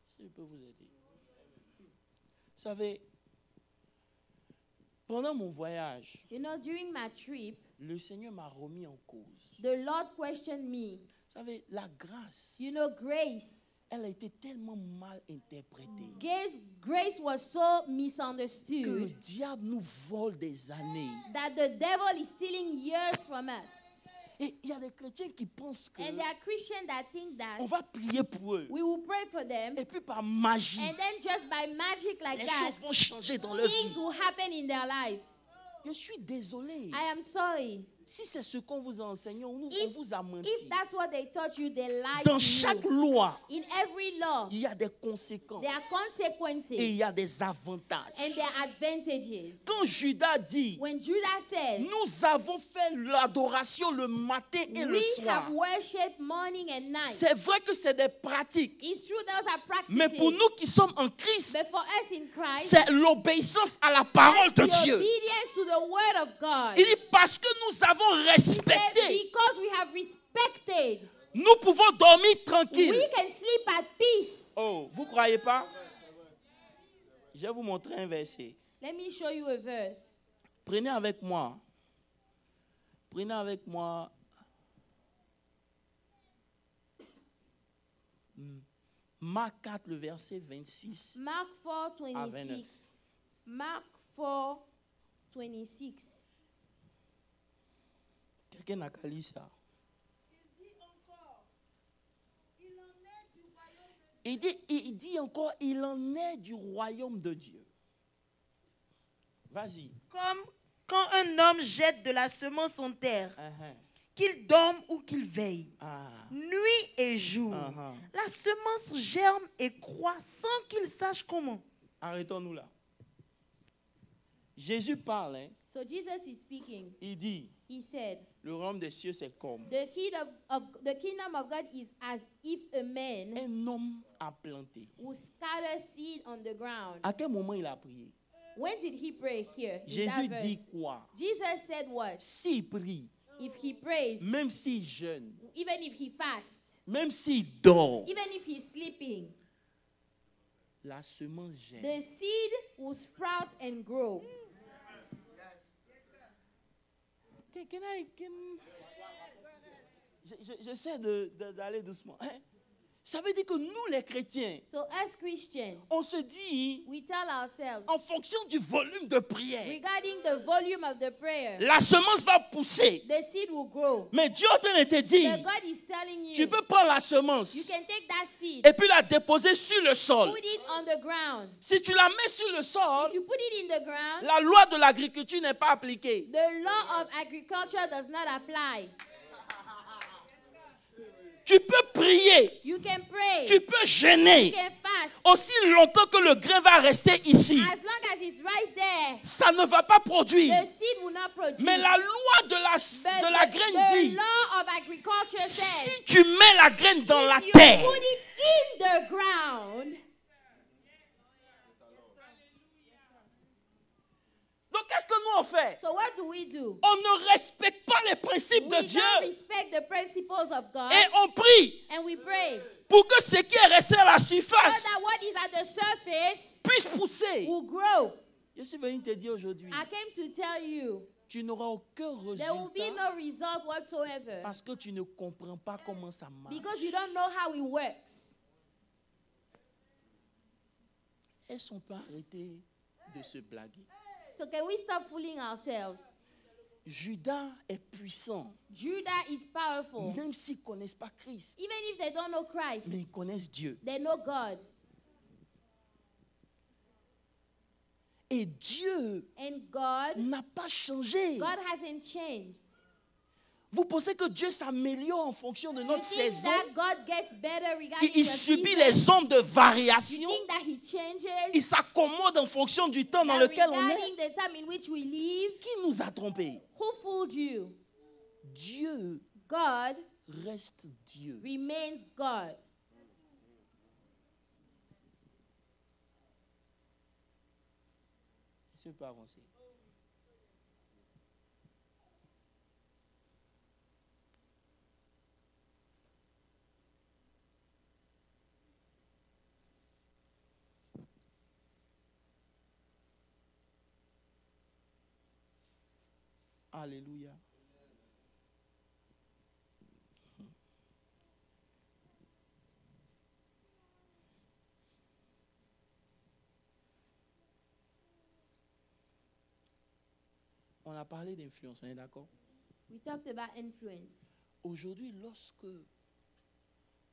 Si je peux vous aider. Vous savez, pendant mon voyage, You know, during my trip, le Seigneur m'a remis en cause. the Lord questioned me. Vous savez, la grâce, You know, grace. elle a été tellement mal interprétée Grace was so que le misunderstood diable nous vole des années. that the devil is stealing years from us. Et il y a des chrétiens qui pensent que And there are Christians that think that on va prier pour eux. we will pray for them, Et puis par magie, and then just by magic like les that, choses vont changer dans leur things vie. will happen in their lives. Je suis désolé. I am sorry. Si c'est ce qu'on vous a enseigné, on If- vous a menti. If that's what they taught you, they lied Dans to chaque you. loi, In every law, il y a des conséquences there are consequences et il y a des avantages. and there are advantages. Quand Judas dit, When Judah says, nous avons fait l'adoration le matin et le we soir, have worshipped morning and night. c'est vrai que c'est des pratiques. It's true, those are practices. Mais pour nous qui sommes en Christ, But for us in Christ, c'est l'obéissance à la parole de that's the Dieu. obedience to the word of God. Il dit parce que nous avons He respecté, said, because we have respected, nous pouvons dormir tranquille. we can sleep at peace. Oh, vous croyez pas? Je vais vous montrer un verset. Let me show you a verse. Prenez avec moi. Prenez avec moi. Marc 4, le verset 26. Mark 4, À 26. 29. Mark 4, 26. Quelqu'un n'a qu'à lire ça. Il dit encore, il en est du royaume de Dieu. Vas-y. Comme quand un homme jette de la semence en terre, Uh-huh. qu'il dorme ou qu'il veille, Ah. nuit et jour, Uh-huh. la semence germe et croît sans qu'il sache comment. Arrêtons-nous là. Jésus parle, hein. So Jesus is speaking. Il dit, He said, le royaume des cieux c'est comme the kingdom of God is as if a man un homme a planté. who scatters seed on the ground. À quel moment il a prié? When did he pray here? In Jésus that dit verse? quoi? Jesus said what? S'il prie, If he prays, même s'il jeûne, even if he fasts, même s'il dort, even if he's sleeping, la semence germe. the seed will sprout and grow. J'essaie d'aller doucement. Hein? Ça veut dire que nous, les chrétiens, So as Christians, on se dit, we tell ourselves, en fonction du volume de prière, regarding the volume of the prayer, la semence va pousser. the seed will grow. Mais Dieu est en train de te dire, But God is telling you, tu peux prendre la semence you can take that seed, et puis la déposer sur le sol. put it on the ground. Si tu la mets sur le sol, If you put it in the ground, la loi de l'agriculture n'est pas appliquée. the law of agriculture does not apply. Tu peux prier, You can pray, tu peux you jeûner can fast. aussi longtemps que le grain va rester ici. As long as it's right there, Ça ne va pas produire. the seed will not produce. Mais la loi de But la the graine dit, law of agriculture says, si tu mets la graine dans la if you terre, put it in the ground, donc qu'est-ce que nous on fait? so what do we do? On ne respecte pas les principes de We Dieu don't respect the principles of God, et on prie and we pray pour que ce qui est resté à la so surface that what is at the surface puisse pousser. will grow. Je suis venu te dire aujourd'hui, I came to tell you, tu n'auras aucun there will be résultat no result whatsoever parce que tu ne comprends pas comment ça marche. because you don't know how it works. Est-ce qu'on peut arrêter de se blaguer? So can we stop fooling ourselves? Judas est puissant, Judah is powerful. même s'ils ne connaissent pas Christ, Even if they don't know Christ, mais ils connaissent Dieu. they know God. Et Dieu And God, n'a pas changé. God hasn't changed. Vous pensez que Dieu s'améliore en fonction de You notre think saison? that God gets better regarding Il the subit season? les ondes de You variation. think that He changes? Il s'accommode en fonction du temps dans That lequel on est. regarding the time in which we live, Qui nous a trompés? who fooled you? Dieu God reste Dieu. remains God. Est-ce qu'on peut avancer? Alléluia. On a parlé d'influence, on est d'accord? We talked about influence. Aujourd'hui, lorsque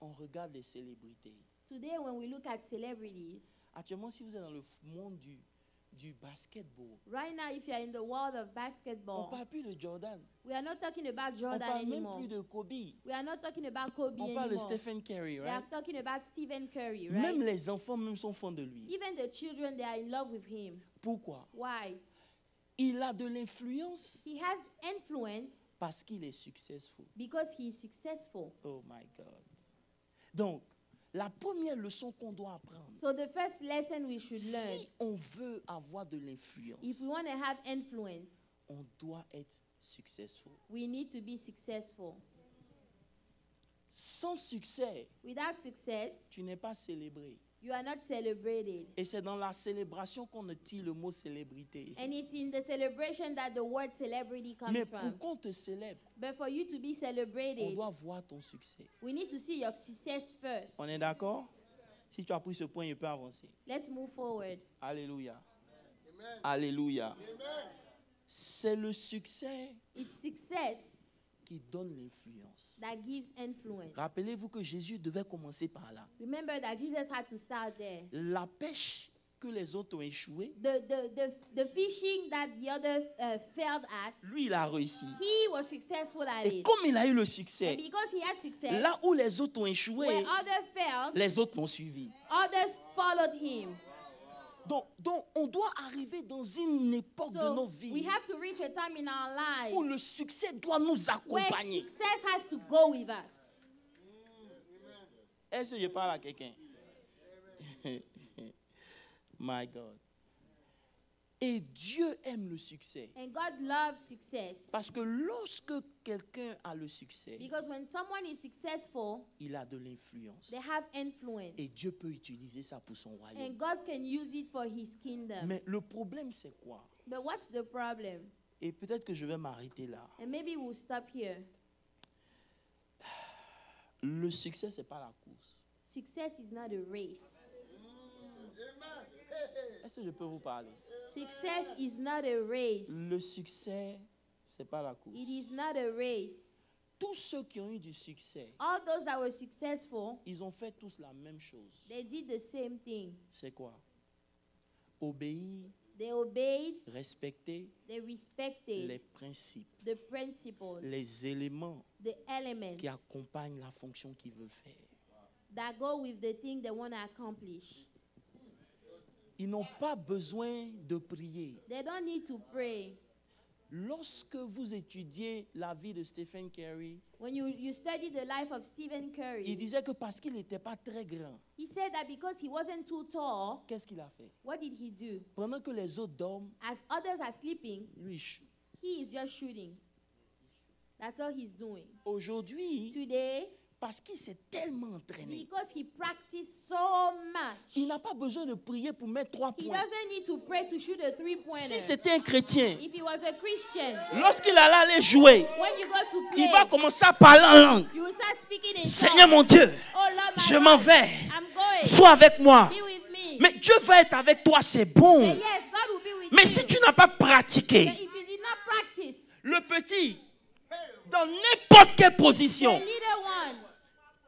on regarde les célébrités, Today, when we look at celebrities, actuellement, si vous êtes dans le monde du basketball, right now, if you are in the world of on ne basketball, parle plus de Jordan, we are not talking about on Jordan parle même anymore. plus de Kobe, We are not talking about Kobe on parle de anymore. Stephen Curry, We are right? talking about Stephen Curry, right? Même les enfants même sont fans de lui. Even the children, they are in love with him. Pourquoi? Why? Il a de l'influence He has influence parce qu'il est successful. because he is successful. Oh my God. Donc, la première leçon qu'on doit apprendre, So the first lesson we should learn, si on veut avoir de l'influence, if we want to have influence, on doit être successful. we need to be successful. Sans succès, Without success, tu n'es pas célébré. you are not celebrated. Et c'est dans la célébration qu'on tire le mot célébrité. And it's in the celebration that the word celebrity comes Mais from. pour qu'on te célèbre, But for you to be on celebrated, doit voir ton succès. we need to see your success first. On est d'accord? Si tu as pris ce point, il peut avancer. Let's move forward. Alléluia. Alléluia. C'est le succès It's success qui donne l'influence. that gives influence. Rappelez-vous que Jésus devait commencer par là. Remember that Jesus had to start there. La pêche que les autres ont échoué, The fishing that the other failed at, lui, il a réussi. he was successful at Et it. comme il a eu le And succès, because he had success, là où les autres ont échoué, where others failed, les autres l'ont suivi. others followed him. Donc, on doit arriver dans une époque de nos So we vies have to reach a time in our où lives le succès doit nous where accompagner. success has to go with us. Est-ce que je parle à quelqu'un? My God. Et Dieu aime le succès. And God loves success. Parce que lorsque quelqu'un a le succès, Because when someone is successful, il a de l'influence. they have influence. Et Dieu peut utiliser ça pour son royaume. And God can use it for his kingdom. Mais le problème, c'est quoi? But what's the problem? Et peut-être que je vais m'arrêter là. And maybe we'll stop here. Le succès, ce n'est pas la course. Success is not a race. Est-ce que je peux vous parler? Success is not a race. Le succès, ce n'est pas la course. It is not a race. Tous ceux qui ont eu du succès, All those that were successful, ils ont fait tous la même chose. they did the same thing. C'est quoi? Obéir, They obeyed, respecter they respected les principes, the principles, les éléments the elements qui accompagnent la fonction qu'ils veulent faire. that go with the thing they want to accomplish. Ils n'ont pas besoin de prier. They don't need to pray. Lorsque vous étudiez la vie de Stephen Curry, When you study the life of Stephen Curry, il disait que parce qu'il n'était pas très grand, he said that because he wasn't too tall, qu'est-ce qu'il a fait? what did he do? Pendant que les autres dorment, As others are sleeping, lui il shoot. he is just shooting. That's all he's doing. Aujourd'hui, Today, Parce qu'il s'est tellement entraîné. Because he practiced so much. Il n'a pas besoin de prier pour mettre 3 He points. doesn't need to pray to shoot a three-pointer. Si c'était un chrétien, If he was a Christian, lorsqu'il allait aller jouer, when you go to play, il va commencer à parler en langue. you will start speaking in Seigneur tongues. mon Dieu, Oh Lord, my je m'en Lord, vais. I'm going. Sois avec moi. Be with me. Mais Dieu va être avec toi, c'est bon. But yes, God will be with Mais you. si tu n'as pas But pratiqué, if you did not practice, le petit, dans n'importe quelle the position, leader one,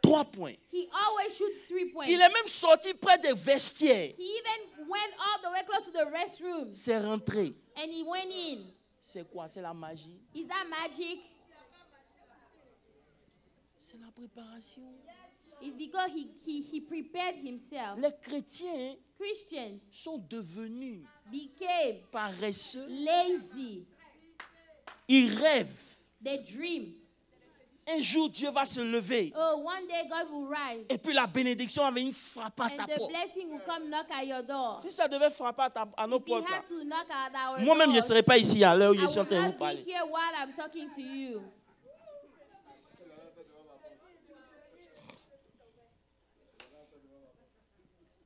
3 points. he always shoots 3 points. Il est même sorti près des vestiaires. He even went all the way close to the restroom C'est rentré. and he went in. C'est quoi? C'est la magie? Is that magic? C'est la préparation. It's because he prepared himself. Les chrétiens Christians sont devenus became paresseux. lazy. Ils rêvent. They dream. Un jour, Dieu va se lever. Oh, one day God will rise. Et puis la bénédiction va venir frapper à And ta the porte. blessing will come knock at your door. Si ça devait frapper à nos If he portes, là, had to knock at our moi-même, je ne doors, serais pas ici à l'heure où je I suis en would train de vous not be parler. here while I'm talking to you.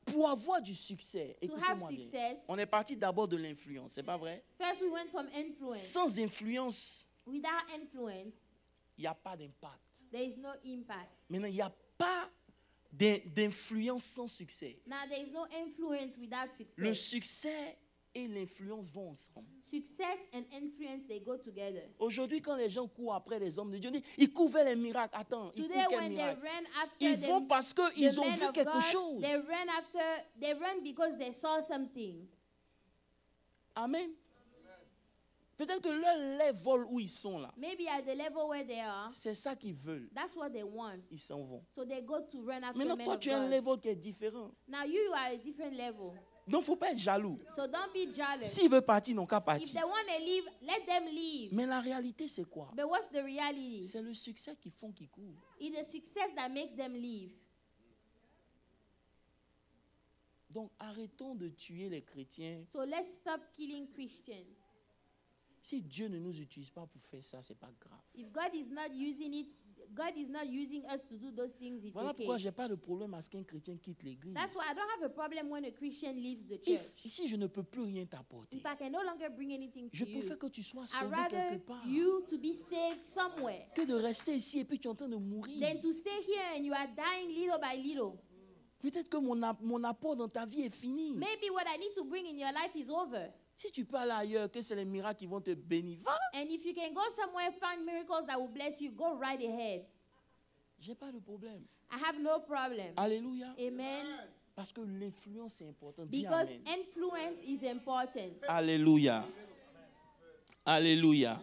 Pour avoir du succès, To have écoutez-moi bien, success, on est parti d'abord de l'influence, c'est pas vrai? first we went from influence. Sans influence, Without influence, il n'y a pas d'impact. there is no impact. Maintenant, il n'y a pas d'influence sans succès. Now, there is no influence without Le success. succès et l'influence vont ensemble. Success and influence, they go together. Aujourd'hui, quand les gens courent après les hommes de Dieu, ils courent vers les miracles. Attends, ils Today, courent quel when they miracle? ran after Ils vont them, parce the qu'ils ont men vu of quelque God, chose. they run because they saw something. Amen. Peut-être que leur level où ils sont là, Maybe at the level where they are, c'est ça qu'ils veulent. that's what they want. Ils s'en vont. So they go to run after Maintenant, men toi, of tu as un God. level qui est différent. Now you are a different level. Donc, il ne faut pas être jaloux. So don't be jealous. S'ils veulent partir, ils n'ont qu'à If partir. they want to leave, let them leave. Mais la réalité, c'est quoi? But what's the reality? C'est le succès qui font qu'ils courent. It's the success that makes them leave. Donc, arrêtons de tuer les chrétiens. So let's stop killing Christians. Si Dieu ne nous utilise pas pour faire ça, ce n'est pas grave. If God is not using it, God is not using us to do those things, it's Voilà pourquoi okay. je n'ai pas de problème à ce qu'un chrétien quitte l'église. That's why I don't have a problem when a Christian leaves the If, church. si je ne peux plus rien t'apporter, If I can no longer bring anything je to you, préfère que tu sois I'd sauvé rather quelque part you to be saved somewhere que de rester ici et puis tu es en train de mourir. than to stay here and you are dying little by little. Peut-être que mon apport dans ta vie est fini. Maybe what I need to bring in your life is over. Si tu peux aller ailleurs, que c'est les miracles qui vont te bénir, va. And if you can go somewhere, find miracles that will bless you, go right ahead. J'ai pas de problème. I have no problem. Alléluia. Amen. Parce que l'influence est importante. Dis Because amen. influence is important. Alléluia. Alléluia.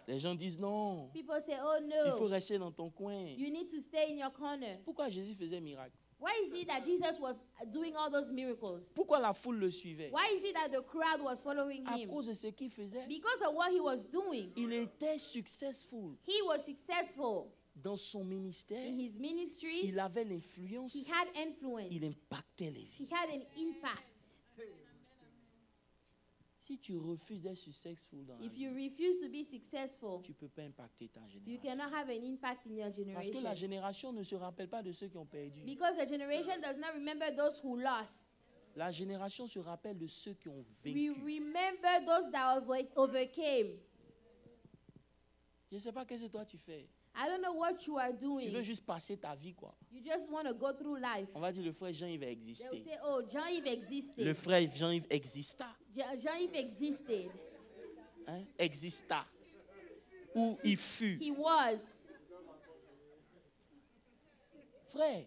Les gens disent non. People say, oh Il faut no, rester dans ton coin. you need to stay in your corner. Pourquoi Jésus faisait miracle? Why is it that Jesus was doing all those miracles? Pourquoi la foule le suivait? Why is it that the crowd was following À him? cause de ce qu'il faisait. Because of what he was doing. Il était successful He was successful dans son ministère. in his ministry. Il avait l'influence. He had influence. Il impactait les He vies. had an impact. Si tu refuses d'être successful dans la If vie, you refuse to be successful, tu ne peux pas impacter ta you génération. cannot have an impact in your Parce que la generation. génération ne se rappelle pas de ceux qui ont perdu. Because the generation does not remember those who lost. La génération se rappelle de ceux qui ont We vaincu. remember those that overcame. Je ne sais pas qu'est-ce que toi tu fais. I don't know what you are Tu veux doing. juste passer ta vie, quoi. You just want to go through life. On va dire le frère Jean-Yves va They'll exister. say, oh, Jean-Yves Le existed. frère Jean-Yves exista. Jean-Yves existed. Hein? Exista. Ou il fut. He was. Frère,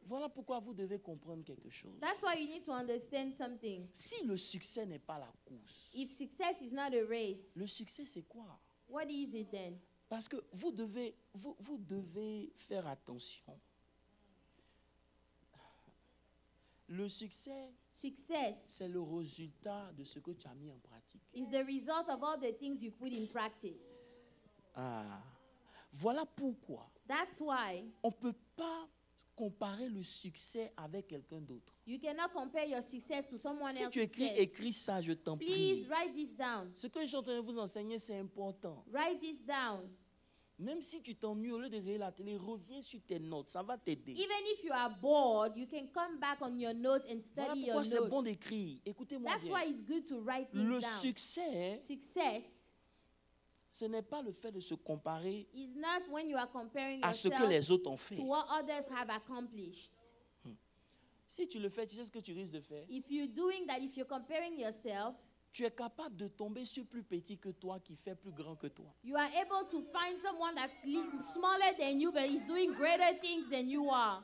voilà pourquoi vous devez comprendre quelque chose. That's why you need to understand something. Si le succès n'est pas la course, If success is not a race, le succès c'est quoi? what is it then? Parce que vous devez faire attention. Le succès, Success c'est le résultat de ce que tu as mis en pratique. is the result of all the things you've put in practice. Ah, voilà pourquoi That's why on ne peut pas comparer le succès avec quelqu'un d'autre. you cannot compare your success to someone Si else's tu écris, success. écris ça, je t'en Please prie. write this down. Ce que je suis en train de vous enseigner, c'est important. Write this down. Même si tu t'ennuies, au lieu de regarder la télé, reviens sur tes notes. Ça va t'aider. Even if you are bored, you can come back on your notes and Voilà study pourquoi your c'est notes. bon d'écrire. Écoutez-moi That's bien. why it's good to write things Le down. succès, Success ce n'est pas le fait de se comparer is not when you are comparing à ce yourself que les autres ont fait. to what others have accomplished. Si tu le fais, tu sais ce que tu risques de faire. If you're doing that, if you're comparing yourself, Tu es capable de tomber sur plus petit que toi qui fait plus grand que toi. you are able to find someone that's smaller than you, but is doing greater things than you are.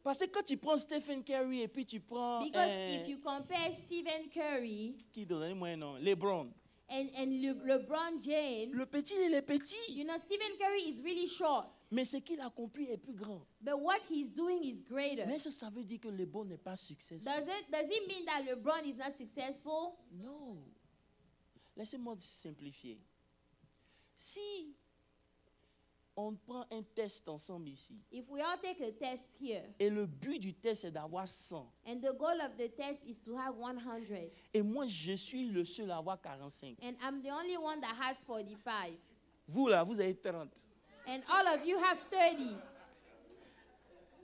Parce que quand tu prends Stephen Curry et puis tu prends Because if you compare Stephen Curry qui donnez-moi un nom, LeBron. and LeBron James, Le petit, il est petit, you know, Stephen Curry is really short, mais ce qu'il accomplit est plus grand. but what he's doing is greater. Mais ça veut dire que LeBron n'est pas successful. Does it mean that LeBron is not successful? Non. Laissez-moi simplifier. Si on prend un test ensemble ici, If we all take a test here, et le but du test est d'avoir 100, and the goal of the test is to have 100, et moi je suis le seul à avoir 45. and I'm the only one that has 45, Vous là, vous avez 30. and all of you have 30,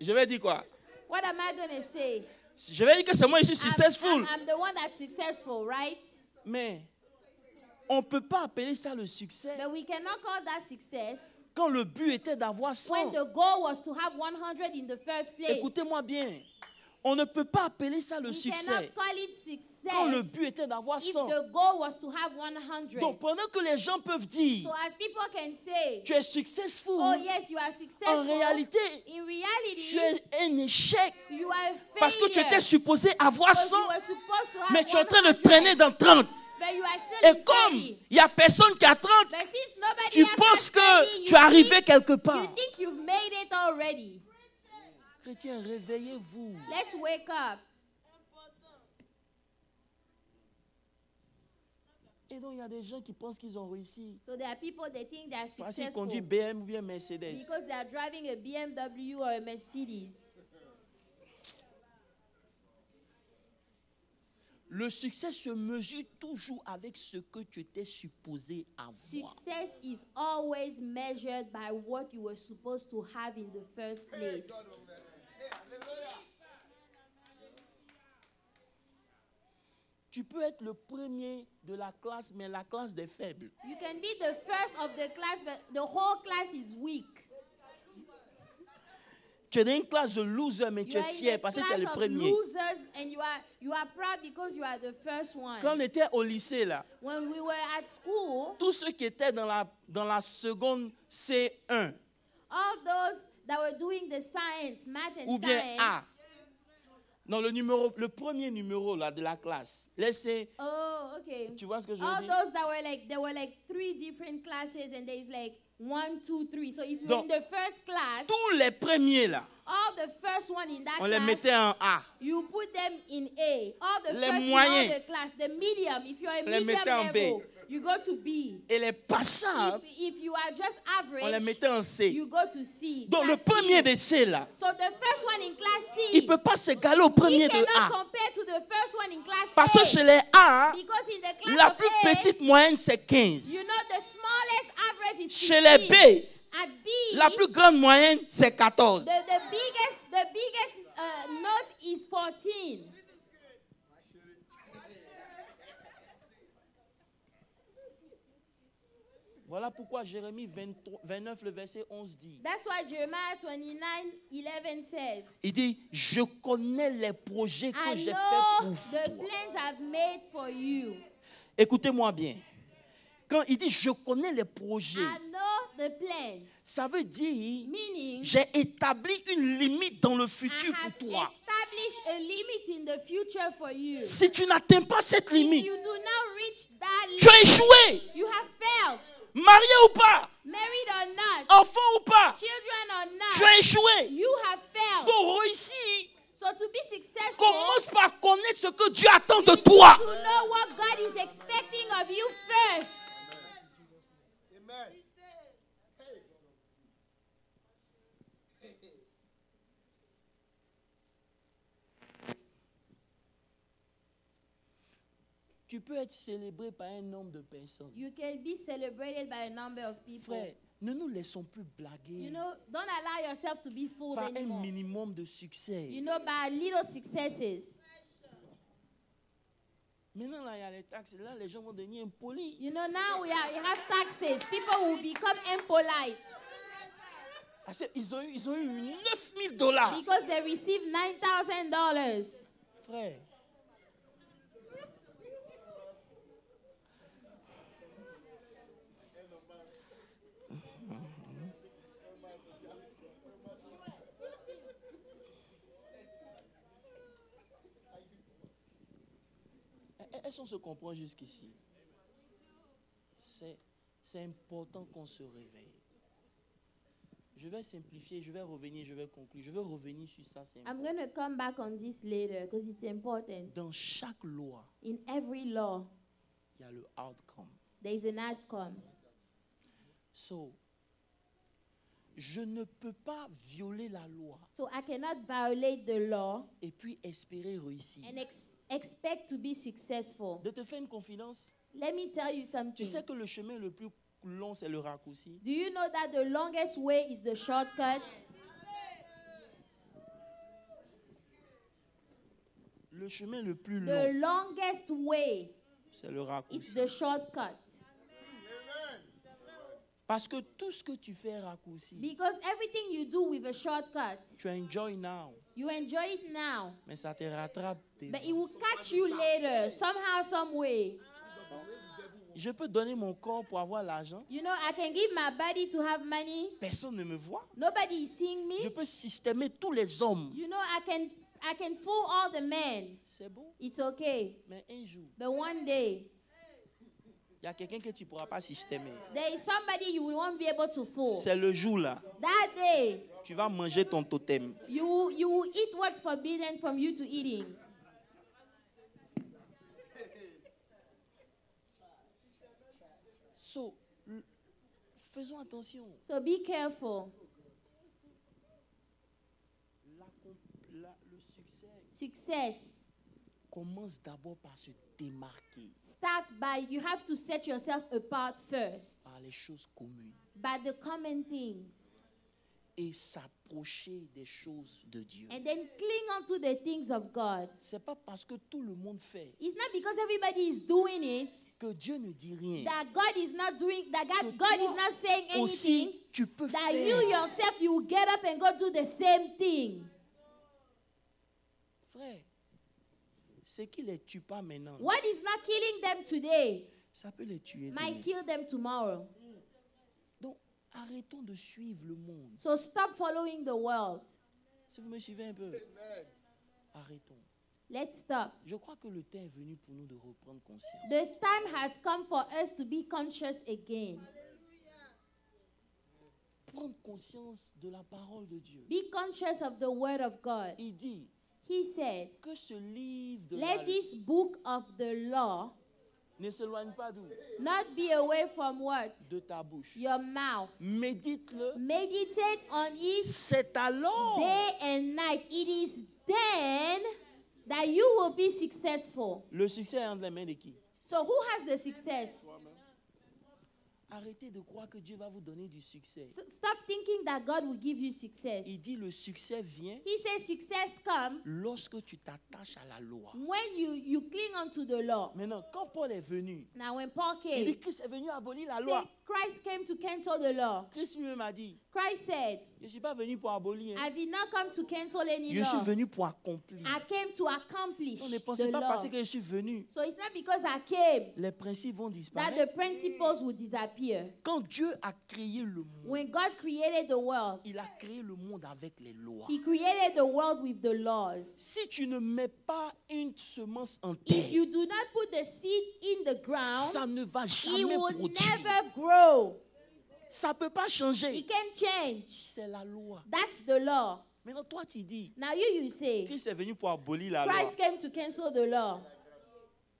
Je vais dire quoi? what am I going to say? Je vais dire que c'est moi, je suis successful. I'm the one that's successful, right? Mais on ne peut pas appeler ça le succès But we cannot call that success quand le but était d'avoir 100. when the goal was to have 100 in the first place. Écoutez-moi bien. On ne peut pas appeler ça le We succès cannot call it quand le success but était d'avoir if 100. the goal was to have 100. Donc pendant que les gens peuvent dire So as people can say, tu es successful, oh yes, you are successful, en réalité in tu reality, es un échec you are a failure. parce que tu étais supposé avoir Because 100, you were supposed to have mais tu es en train de 100, traîner dans 30. but you are still Et in comme 30. il n'y a personne qui a 30, But since nobody tu has penses had 30, que you tu es arrivé think- quelque You part. think you've made it already. Chrétiens, réveillez-vous. Let's wake up. Et donc il y a des gens qui pensent qu'ils ont réussi So there are people that think they are parce qu'ils successful conduisent BM ou bien Mercedes. because they are driving a BMW or a Mercedes. Le succès se mesure toujours avec ce que tu étais supposé avoir. Success is always measured by what you were supposed to have in the first place. Tu peux être le premier de la classe, mais la classe des faibles. You can be the first of the class, but the whole class is weak. Tu es dans une classe de losers, mais tu You es are in fier a parce que tu es class le of premier. losers, and you are proud because you are the first one. Quand on était au lycée, là, When we were at school, tous ceux qui étaient dans la seconde C1 all those that were doing the science, math and ou bien science. A, non, le premier numéro là, de la classe, laissez, Oh, okay. tu vois ce que je veux All dire? those that were like, there were like 3 different classes, and there's like 1, 2, 3. So if you're Donc, in the first class, Tous les premiers là, all the first one in that on les class, mettait en A. you put them in A. All the Les first moyens. in all the class, the medium. If you're a On les medium mettait en B. level, you go to B. Et les passables, If you are just on les average, mettait en C. you go to C. Donc le Class premier C. de C là, So the first one in class C, il ne peut pas s'égaler au premier he de cannot A. compare to the first one in class Parce que A. chez les A, Because in the class la of plus A, petite moyenne c'est 15. you know the smallest average is 15. Chez les B, At B, la plus grande moyenne c'est 14. the biggest note is 14. Voilà pourquoi Jérémie 29, le verset 11 dit. That's why Jeremiah 29:11 says, Il dit, je connais les projets que I j'ai faits know pour the toi. plans I've made for you. Écoutez-moi bien. Quand il dit, je connais les projets, I know the plans, ça veut dire, meaning j'ai établi une limite dans le I futur have pour toi. established a limit in the future for you. Si tu n'atteins pas cette If limite, you do not reach that tu as limit, échoué. you have failed. Marié ou pas, Married or not, enfant ou pas, children or tu not, as échoué. you have failed. Donc réussir, So to be successful, commence par connaître ce que Dieu attend de toi. to know what God is expecting of you first. Tu peux être célébré par un nombre de personnes. You can be celebrated by a number of people. Frère, ne nous laissons plus blaguer You know, don't allow yourself to be fooled par un anymore. minimum de succès. You know, by little successes. Maintenant, là, il y a les taxes. Là, les gens vont devenir impolis. You know, now you have taxes. People will become impolite Parce qu'ils ont eu 9 000 $. because they receive $9,000. Frère. Est-ce qu'on se comprend jusqu'ici? C'est important qu'on se réveille. Je vais simplifier, je vais revenir, je vais conclure. Je vais revenir sur ça. C'est I'm important. going to come back on this later because it's important. Dans chaque loi, In every law, il y a le outcome. there is an outcome. So, je ne peux pas violer la loi So I cannot violate the law et puis espérer réussir. and expect to be successful. De te faire une confidence, Let me tell you tu something. sais que le chemin le plus long, c'est le raccourci. Do you know that the longest way is the shortcut? Le chemin le plus The long, longest way c'est le is raccourci. the shortcut. Parce que tout ce que tu fais raccourci, Because everything you do with a shortcut, tu enjoy now, you enjoy it now, mais ça te rattrape. but it will catch you later, somehow, some way. Je peux donner mon corps pour avoir l'argent. You know, I can give my body to have money. Personne ne me voit. Nobody is seeing Je me. peux systémer tous les hommes. You know, I can fool all the men. C'est bon. It's okay. Mais un jour, But one day, il y a quelqu'un que tu ne pourras pas systémer. there is somebody you won't be able to fool. C'est le jour là. That day, Tu vas manger ton totem. you will eat what's forbidden from you to eating. So, faisons attention. So be careful. Le succès Success commence d'abord par se démarquer starts by you have to set yourself apart first par les choses communes by the common things et s'approcher des choses de Dieu. and then cling on to the things of God. C'est pas parce que tout le monde fait It's not because everybody is doing it que Dieu ne dit rien. that God is not doing that Que God is toi not saying anything, aussi, tu peux that faire. you yourself you will get up and go do the same thing. Frère, ce qui les tue pas maintenant, What is not killing them today ça peut les tuer might demain. kill them tomorrow. Donc, arrêtons de suivre le monde. So stop following the world. Si vous me suivez un peu, arrêtons. Let's stop. Je crois que le temps est venu pour nous de reprendre conscience. The time has come for us to be conscious again. Prendre conscience de la parole de Dieu. Be conscious of the word of God. Il dit He said, que ce livre de let la this book of the law ne s'éloigne pas d'où? not be away from what? De ta bouche. Your mouth. Médite-le. Meditate on it C'est alors day and night. It is then that you will be successful. le succès est entre les mains de qui? So who has the success? Arrêtez de croire que Dieu va vous donner du succès. Stop thinking that God will give you success. Il dit le succès vient He says success comes lorsque tu t'attaches à la loi. when you cling onto the law. Maintenant, quand Paul est venu, Now when Paul il dit came, Christ est venu abolir la said loi. Christ came to cancel the law. Christ lui-même a dit, Christ said, je ne suis pas venu pour abolir, hein. I did not come to cancel any Je suis law. venu pour accomplir. I came to accomplish Donc ne pensez the pas law. parce que je suis venu, So it's not because I came les principes vont that disparaître. the principles will disappear. Quand Dieu a créé le monde, When God created the world, il a créé le monde avec les lois. He created the world with the laws. Si tu ne mets pas une semence en If terre, you do not put the seed in the ground, ça ne va it jamais will produire. never grow. Ça ne peut pas changer. It can change. C'est la loi. That's the law. Maintenant, toi, tu dis, Now you say, Christ est venu pour abolir la loi. Christ came to cancel the law.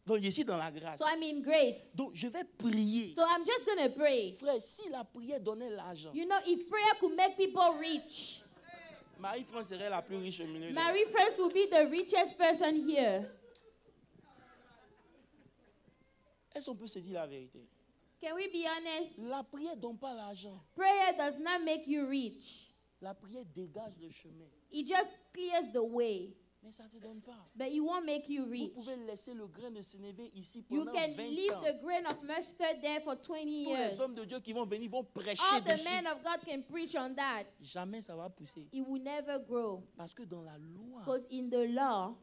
Donc, je suis dans la grâce. So I'm in grace. Donc, je vais prier. So I'm just going to pray. Frère, si la prière donnait l'argent, You know, if prayer could make people rich, Marie-France serait la plus riche au milieu de Mary France will be the richest person here. Est-ce qu'on peut se dire la vérité? Can we be honest? La prière ne donne pas l'argent. Prayer does not make you rich. La prière dégage le chemin. It just clears the way, Mais ça ne te donne pas. but it won't make you Vous rich. pouvez laisser le grain de sénévé ici You pendant can 20 leave ans. the grain of mustard there for 20 Tous years. les hommes de Dieu qui vont venir vont prêcher All the dessus. men of God can preach on that. Jamais ça va pousser. It will never grow. Parce que dans la loi, Because in the law,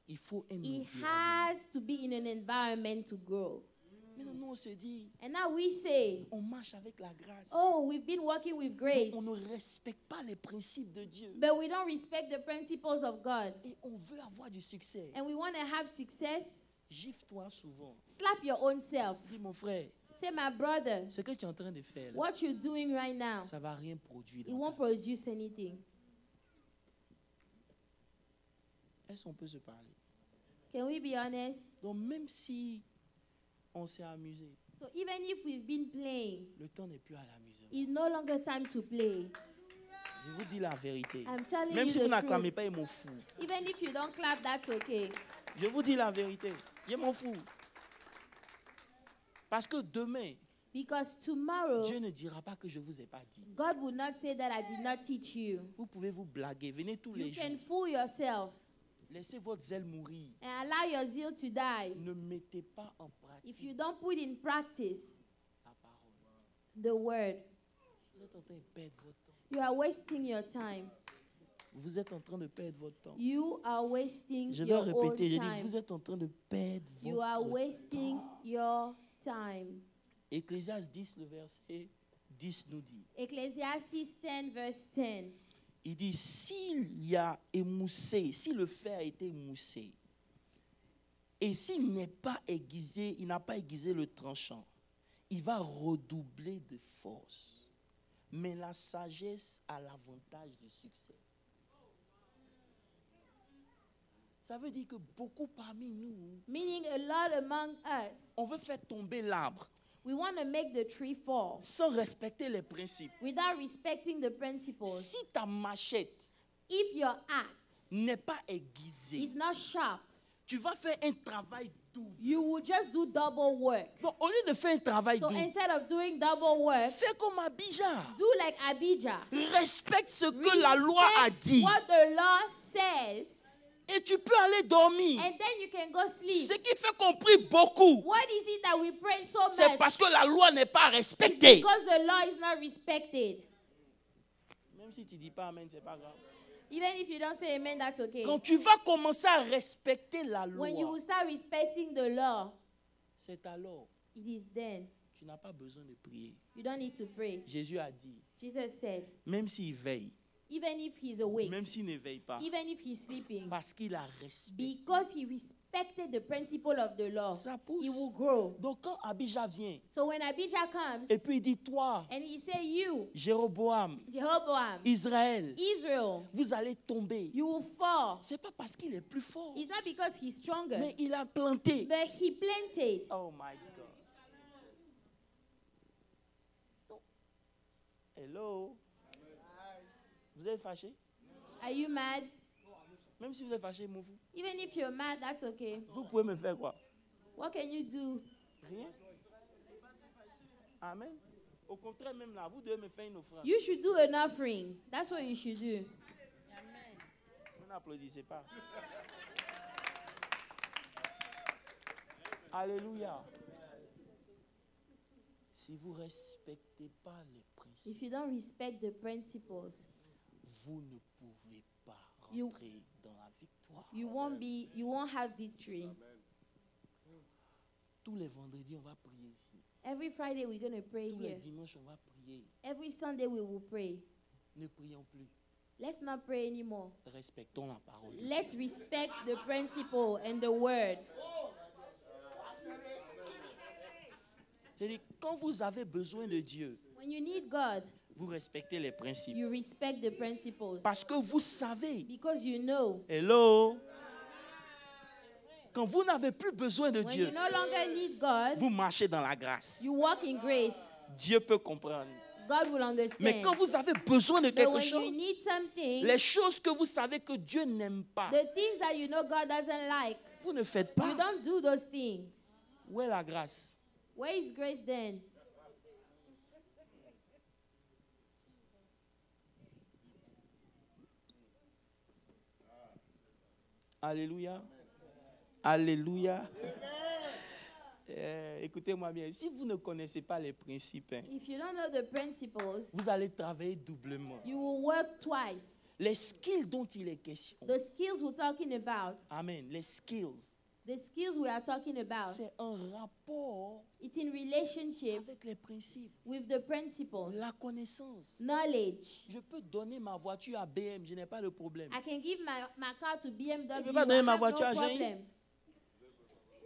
il faut un it environnement. has to be in an environment to grow. Mais nous, on se dit, And now we say, on marche avec la grâce. oh, we've been working with grace, On ne respecte pas les principes de Dieu. but we don't respect the principles of God. Et on veut avoir du succès. And we want to have success. Gifle-toi souvent. Slap your own self. Dis, mon frère, Say, my brother, ce que tu es en train de faire, là, what you're doing right now, ça ne va rien produire. it Dans won't ta vie. produce anything. Est-ce qu'on peut se parler? Can we be honest? Donc, même si on s'est amusé, So even if we've been playing, le temps n'est plus à l'amusement. it's no longer time to play. Je vous dis la vérité. I'm telling Même you si vous the n'acclamez truth. pas, ils m'en fous. Even if you don't clap, that's okay. Je vous dis la vérité. Je m'en fous. Parce que demain, Because tomorrow, Dieu ne dira pas que je ne vous ai pas dit. God will not say that I did not teach you. Vous pouvez vous blaguer. Venez tous You les jours. can fool yourself Laissez votre zèle mourir. and allow your zeal to die. Ne mettez pas en If you pratique don't put in practice la parole. the word, Vous êtes en train de perdre votre temps. you are wasting your time. Vous êtes en train de perdre votre temps. You are wasting Je vais your own répéter. Je dis, time. vous êtes en train de perdre You are votre wasting temps. your time. Ecclésiaste 10, le verset 10 nous dit. Ecclesiastes 10 verse 10. Il dit, s'il y a émoussé, si le fer a été émoussé, et s'il n'est pas aiguisé, il n'a pas aiguisé le tranchant, il va redoubler de force. Mais la sagesse a l'avantage du succès. Ça veut dire que beaucoup parmi nous, Meaning a lot among us, on veut faire tomber l'arbre we want to make the tree fall sans respecter les principes. without respecting the principles. Si ta machette If your axe n'est pas aiguisée, is not sharp, tu vas faire un travail double. you will just do double work. Donc, au lieu de faire un travail So double, instead of doing double work, fais comme Abijah. do like Abijah. Respecte ce que la loi a Respect dit. what the law says, Et tu peux aller dormir. and then you can go Ce sleep. qui fait qu'on prie beaucoup, What is it that we pray so c'est much? parce que la loi n'est pas It's respectée. because the law is not respected. Même si tu ne dis pas Amen, ce n'est pas grave. Even if you don't say amen, that's okay. Quand tu vas commencer à respecter la When you loi, will start respecting the law, c'est alors, it is then. tu n'as pas besoin de prier. You don't need to pray. Jésus a dit, Jesus said, même s'il veille, even if he's awake, même s'il ne veille pas, even if he's sleeping, parce qu'il a respecté, because he respected the principle of the law, ça pousse. he will grow. Donc quand Abijah vient, So when Abijah comes et puis il dit, toi, and he say, you, Jéroboam, Jehoboam, Israël, Israel, vous allez tomber. you will fall. C'est pas parce qu'il est plus fort, It's not because he's stronger, mais il a planté. but he planted. Oh my God. Hello. Vous êtes fâché? Are you mad? Même si vous êtes fâché, m'en fous. Even if you're mad, that's okay. Vous pouvez me faire quoi? What can you do? Rien. Amen. Au contraire, même là, vous devez me faire une offrande. You should do an offering. That's what you should do. Vous n'applaudissez pas. Alléluia. Si vous ne respectez pas les principes, If you don't respect the principles, vous ne pouvez pas You- rentrer dans la victoire. you won't have victory. Tous les vendredis, on va prier ici. Every Friday we're going to pray Tous les here. dimanches, on va prier. Every Sunday we will pray. Ne prions plus. Let's not pray anymore. Respectons la parole. de Dieu. Let's respect the principle and the word. C'est-à-dire, quand vous avez besoin de Dieu, When you need God, vous respectez les principes. you respect the principles Parce que vous savez. because you know. Hello. Quand vous n'avez plus besoin de When Dieu, you no longer need God, vous marchez dans la grâce. you walk in grace. Dieu peut comprendre. God will understand. Mais quand vous avez besoin de But quelque when you chose, need something, les choses que vous savez que Dieu n'aime pas, the things that you know God doesn't like, vous ne faites you pas. don't do those things. Où est la grâce? Where is grace then? Alléluia. Alléluia. Écoutez-moi bien. Si vous ne connaissez pas les principes, If you don't know the principles, vous allez travailler doublement. you will work twice. Les skills dont il est question. The skills we're talking about, Amen. Les skills. the skills we are talking about, C'est un rapport it's in relationship avec les principes. with the principles. La connaissance. Knowledge. Je peux donner ma voiture à BM, je n'ai pas de problème. I can give my car to BMW. Je peux pas donner I ma have voiture no à Jean-Yves. problem.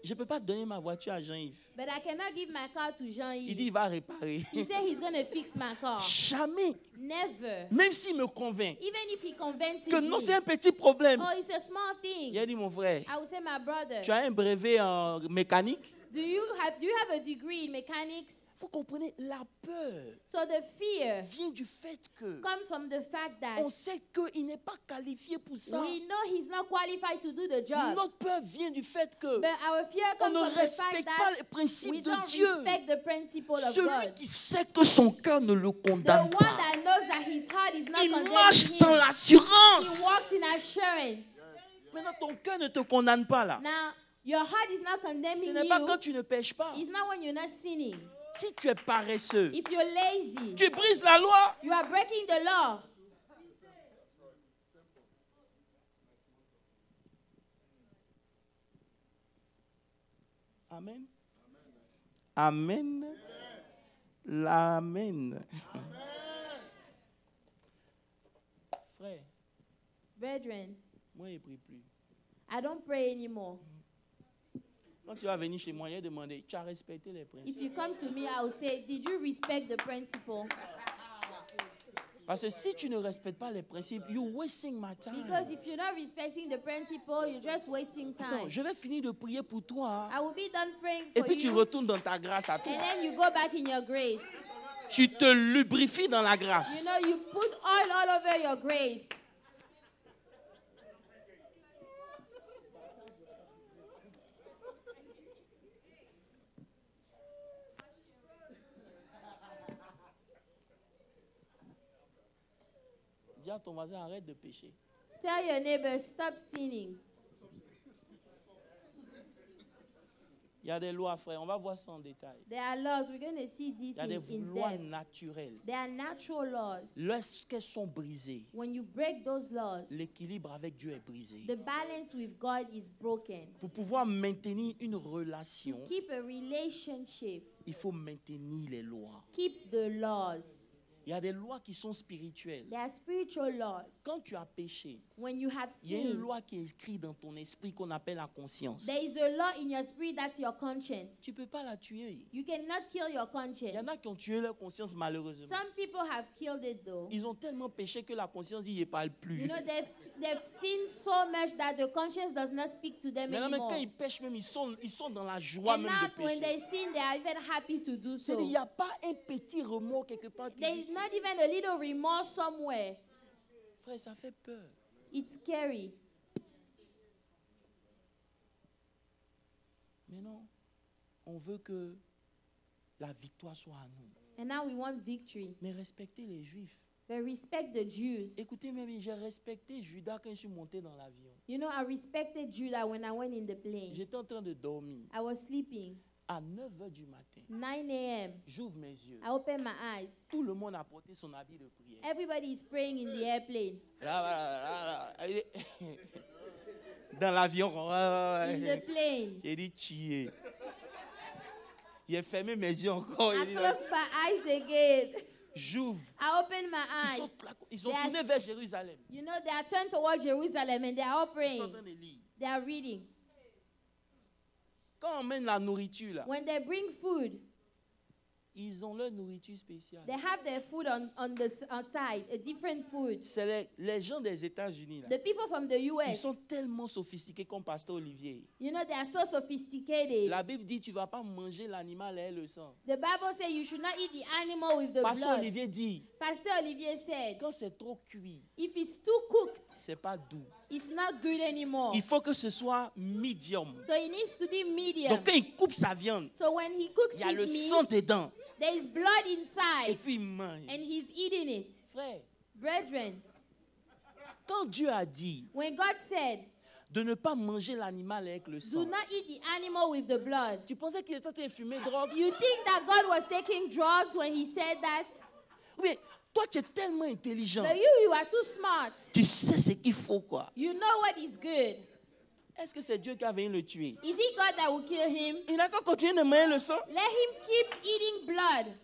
Je ne peux pas donner ma voiture à Jean-Yves. But I cannot give my car to Il dit Jean-Yves. il va réparer. He said he's going to fix my car. Jamais. Never. Même s'il me convainc Even if he convinces que non, me, c'est un petit problème. oh, it's a small thing, Il a dit, mon frère, I will say, my brother, tu as un brevet en mécanique. do you have a degree in mechanics? Vous comprenez, la peur So the fear vient du fait que comes from the fact that on sait qu'il n'est pas qualifié pour ça. we know he's not qualified to do the job. Notre peur vient du fait que But our fear on comes ne from the fact respecte pas les that principes we de don't Dieu. respect the principle of Celui God. qui sait que son cœur ne le The condamne one pas, that knows that his heart is not il condemning marche him. dans l'assurance. He walks in assurance. Maintenant, ton cœur ne te condamne pas là. Now, your heart is not Ce condemning n'est pas you. quand tu ne pêches pas. It's not when you're not sinning. Si tu es paresseux, If you're lazy, tu brises la loi. you are breaking the law. Amen. Amen. L'amen. Frère, Brethren, moi, je ne prie plus. I don't pray anymore. Quand tu vas venir chez moi, il a demandé, tu as respecté les If principes. you come to me, I will say, did you respect the principle? Parce que si tu ne respectes pas les principes, you're wasting my time. Because if you're not respecting the principle, you're just wasting time. Attends, je vais finir de prier pour toi. I will be done praying Et for puis tu you, retournes dans ta grâce à toi. and then you go back in your grace. Tu te lubrifies dans la You grâce. know, you put oil all over your grace. Dis à ton voisin, arrête de pécher. Tell your neighbor, stop sinning. Il y a des lois, frère. On va voir ça en détail. There are laws. We're going to see this Il y a des in lois depth. naturelles. There are natural laws. Lorsqu'elles sont brisées, When you break those laws, l'équilibre avec Dieu est brisé. the balance with God is broken. Pour pouvoir maintenir une relation, To keep a relationship, il faut maintenir les lois. keep the laws. Il y a des lois qui sont spirituelles. There are spiritual laws. Quand tu as péché, When you have il y a une sinned, loi qui est écrite dans ton esprit qu'on appelle la conscience. there is a law in your spirit that's your conscience. Tu ne peux pas la tuer. You cannot kill your Il conscience. y en a qui ont tué leur conscience malheureusement. Some people have killed it though. Ils ont tellement péché que la conscience dit, il ne parle plus. You know, they've sinned so much that the conscience does not speak to them Maintenant, anymore. quand ils pêchent même, ils sont dans la joie And même now, de when they pécher. sin, they are even happy to do C'est-à-dire, il so. n'y a pas un petit remords quelque part qui There dit, is not even a little remorse somewhere. frère, ça fait peur. It's scary. Mais non, on veut que la victoire soit à nous. And now we want victory. Mais respectez les Juifs. But respect the Jews. Écoutez-moi bien, j'ai respecté Judas quand je suis monté dans l'avion. You know, I respected Judah when I went in the plane. J'étais en train de dormir. I was sleeping. À 9h du matin, 9 a.m. j'ouvre mes yeux. I opened my eyes. Tout le monde a porté son habit de prière. Everybody is praying in the airplane. Là. Dans l'avion. In the plane. J'ai dit chier. J'ai fermé mes yeux encore. I closed my eyes again. J'ouvre. I opened my Ils eyes. sont tournés vers Jérusalem. You know, they are turned towards Jerusalem and they are all Ils sont en praying. train de lire. They are reading. Quand on mène la nourriture là, When they bring food, ils ont leur nourriture spéciale. they have their food on the side, a different food. C'est les gens des États-Unis là. The people from the Ils US, sont tellement sophistiqués comme Pasteur Olivier. you know, they are so sophisticated. La Bible dit tu vas pas manger l'animal et le sang. The Bible says you should not eat the animal with the Pasteur blood. Olivier dit Pastor Olivier said, quand c'est trop cuit, if it's too cooked, c'est pas doux. It's not good anymore. Il faut que ce soit medium. So it needs to be medium. Donc quand il coupe sa viande, So when he cooks il y a le his sang meat, dedans. there is blood Et inside, puis il mange. and he's eating it. Frère, Brethren, quand Dieu a dit when God said, de ne pas manger l'animal avec le do sang, not eat the animal with the blood, tu pensais qu'il était en train de fumer drogue? you think that God was taking drugs when he said that? Oui, toi tu es tellement intelligent. But you are too smart. Tu sais ce qu'il faut quoi. You know what is good. Est-ce que c'est Dieu qui a venu le tuer? Is it God that will kill him? Il n'a qu'à continuer de manger le sang. Let him keep eating blood.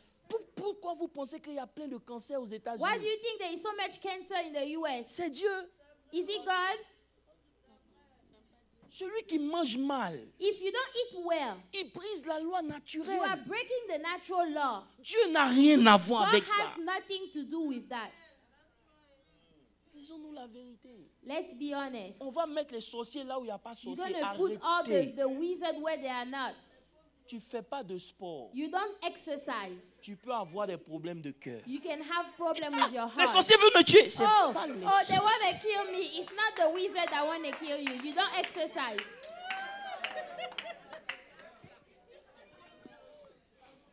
Pourquoi vous pensez qu'il y a plein de cancers aux Why do États-Unis? you think there is so much cancer in the US? C'est Dieu. Is it God? Celui qui mange mal, If you don't eat well, il brise la loi you are naturelle. breaking the natural law. Dieu n'a rien à voir God avec ça. has nothing to do with that. Disons-nous la vérité. Let's be honest. On va mettre les sorciers là où il n'y a pas de You're sorciers. going to put all Arrêtez. the wizards where they are not. Tu ne fais pas de sport. You don't exercise. Tu peux avoir des problèmes de cœur. You can have problem with your Les heart. sorciers veulent me tuer. C'est Oh, pas les they sorciers. want to kill me. It's not the wizard that want to kill you. You don't exercise.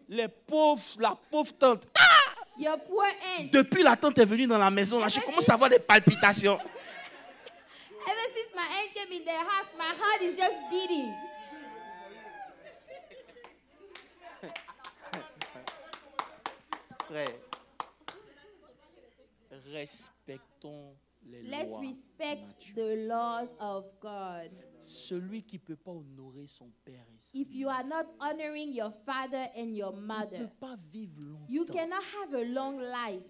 Les pauvres, la pauvre tante. Your poor aunt. Depuis la tante est venue dans la maison, là, je commence à avoir des palpitations. Ever since my aunt came in their house, my heart is just beating. Frère, respectons les Let's lois respect naturelles. the laws of God. Celui qui ne peut pas honorer son père et sa If you are not honoring your father and your mère, il ne mother, peut pas vivre you longtemps. cannot have a long life.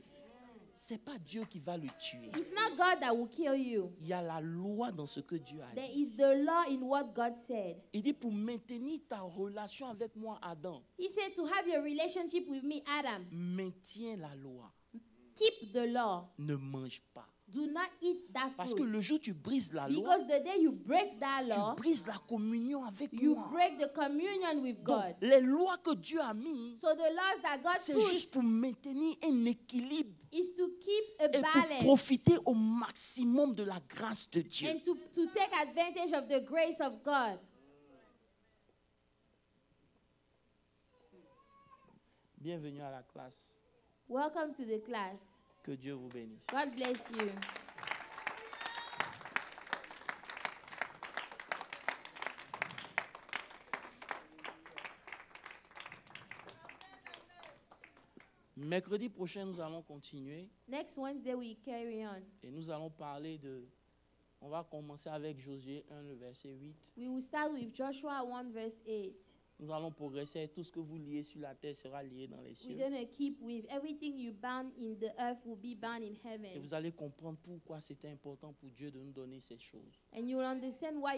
C'est pas Dieu qui va le tuer. It's not God that will kill you. Il y a la loi dans ce que Dieu a There dit. is the law in what God said. Il dit pour maintenir ta relation avec moi, Adam, He said to have your relationship with me, Adam, maintiens la loi. keep the law. Ne mange pas. Do not eat that Parce que fruit. le jour où tu brises la loi, Because the day you break that tu law, brises la communion avec you moi. break the communion with Donc, God. les lois que Dieu a mises, So the laws that God c'est put juste pour maintenir un équilibre is to keep a et pour balance profiter au maximum de la grâce de Dieu. and to take advantage of the grace of God. Bienvenue à la classe. Welcome to the class. Que Dieu vous bénisse. God bless you. Mercredi prochain, nous allons continuer Next Wednesday we carry on. et nous allons parler de... On va commencer avec Josué 1, le verset 8. We will start with Joshua 1 verse 8. Nous allons progresser. Tout ce que vous liez sur la terre sera lié dans les We're cieux. going to keep with everything you bound in the earth will be bound in Et heaven. vous allez comprendre pourquoi c'était important pour Dieu de nous donner ces choses. And you will understand why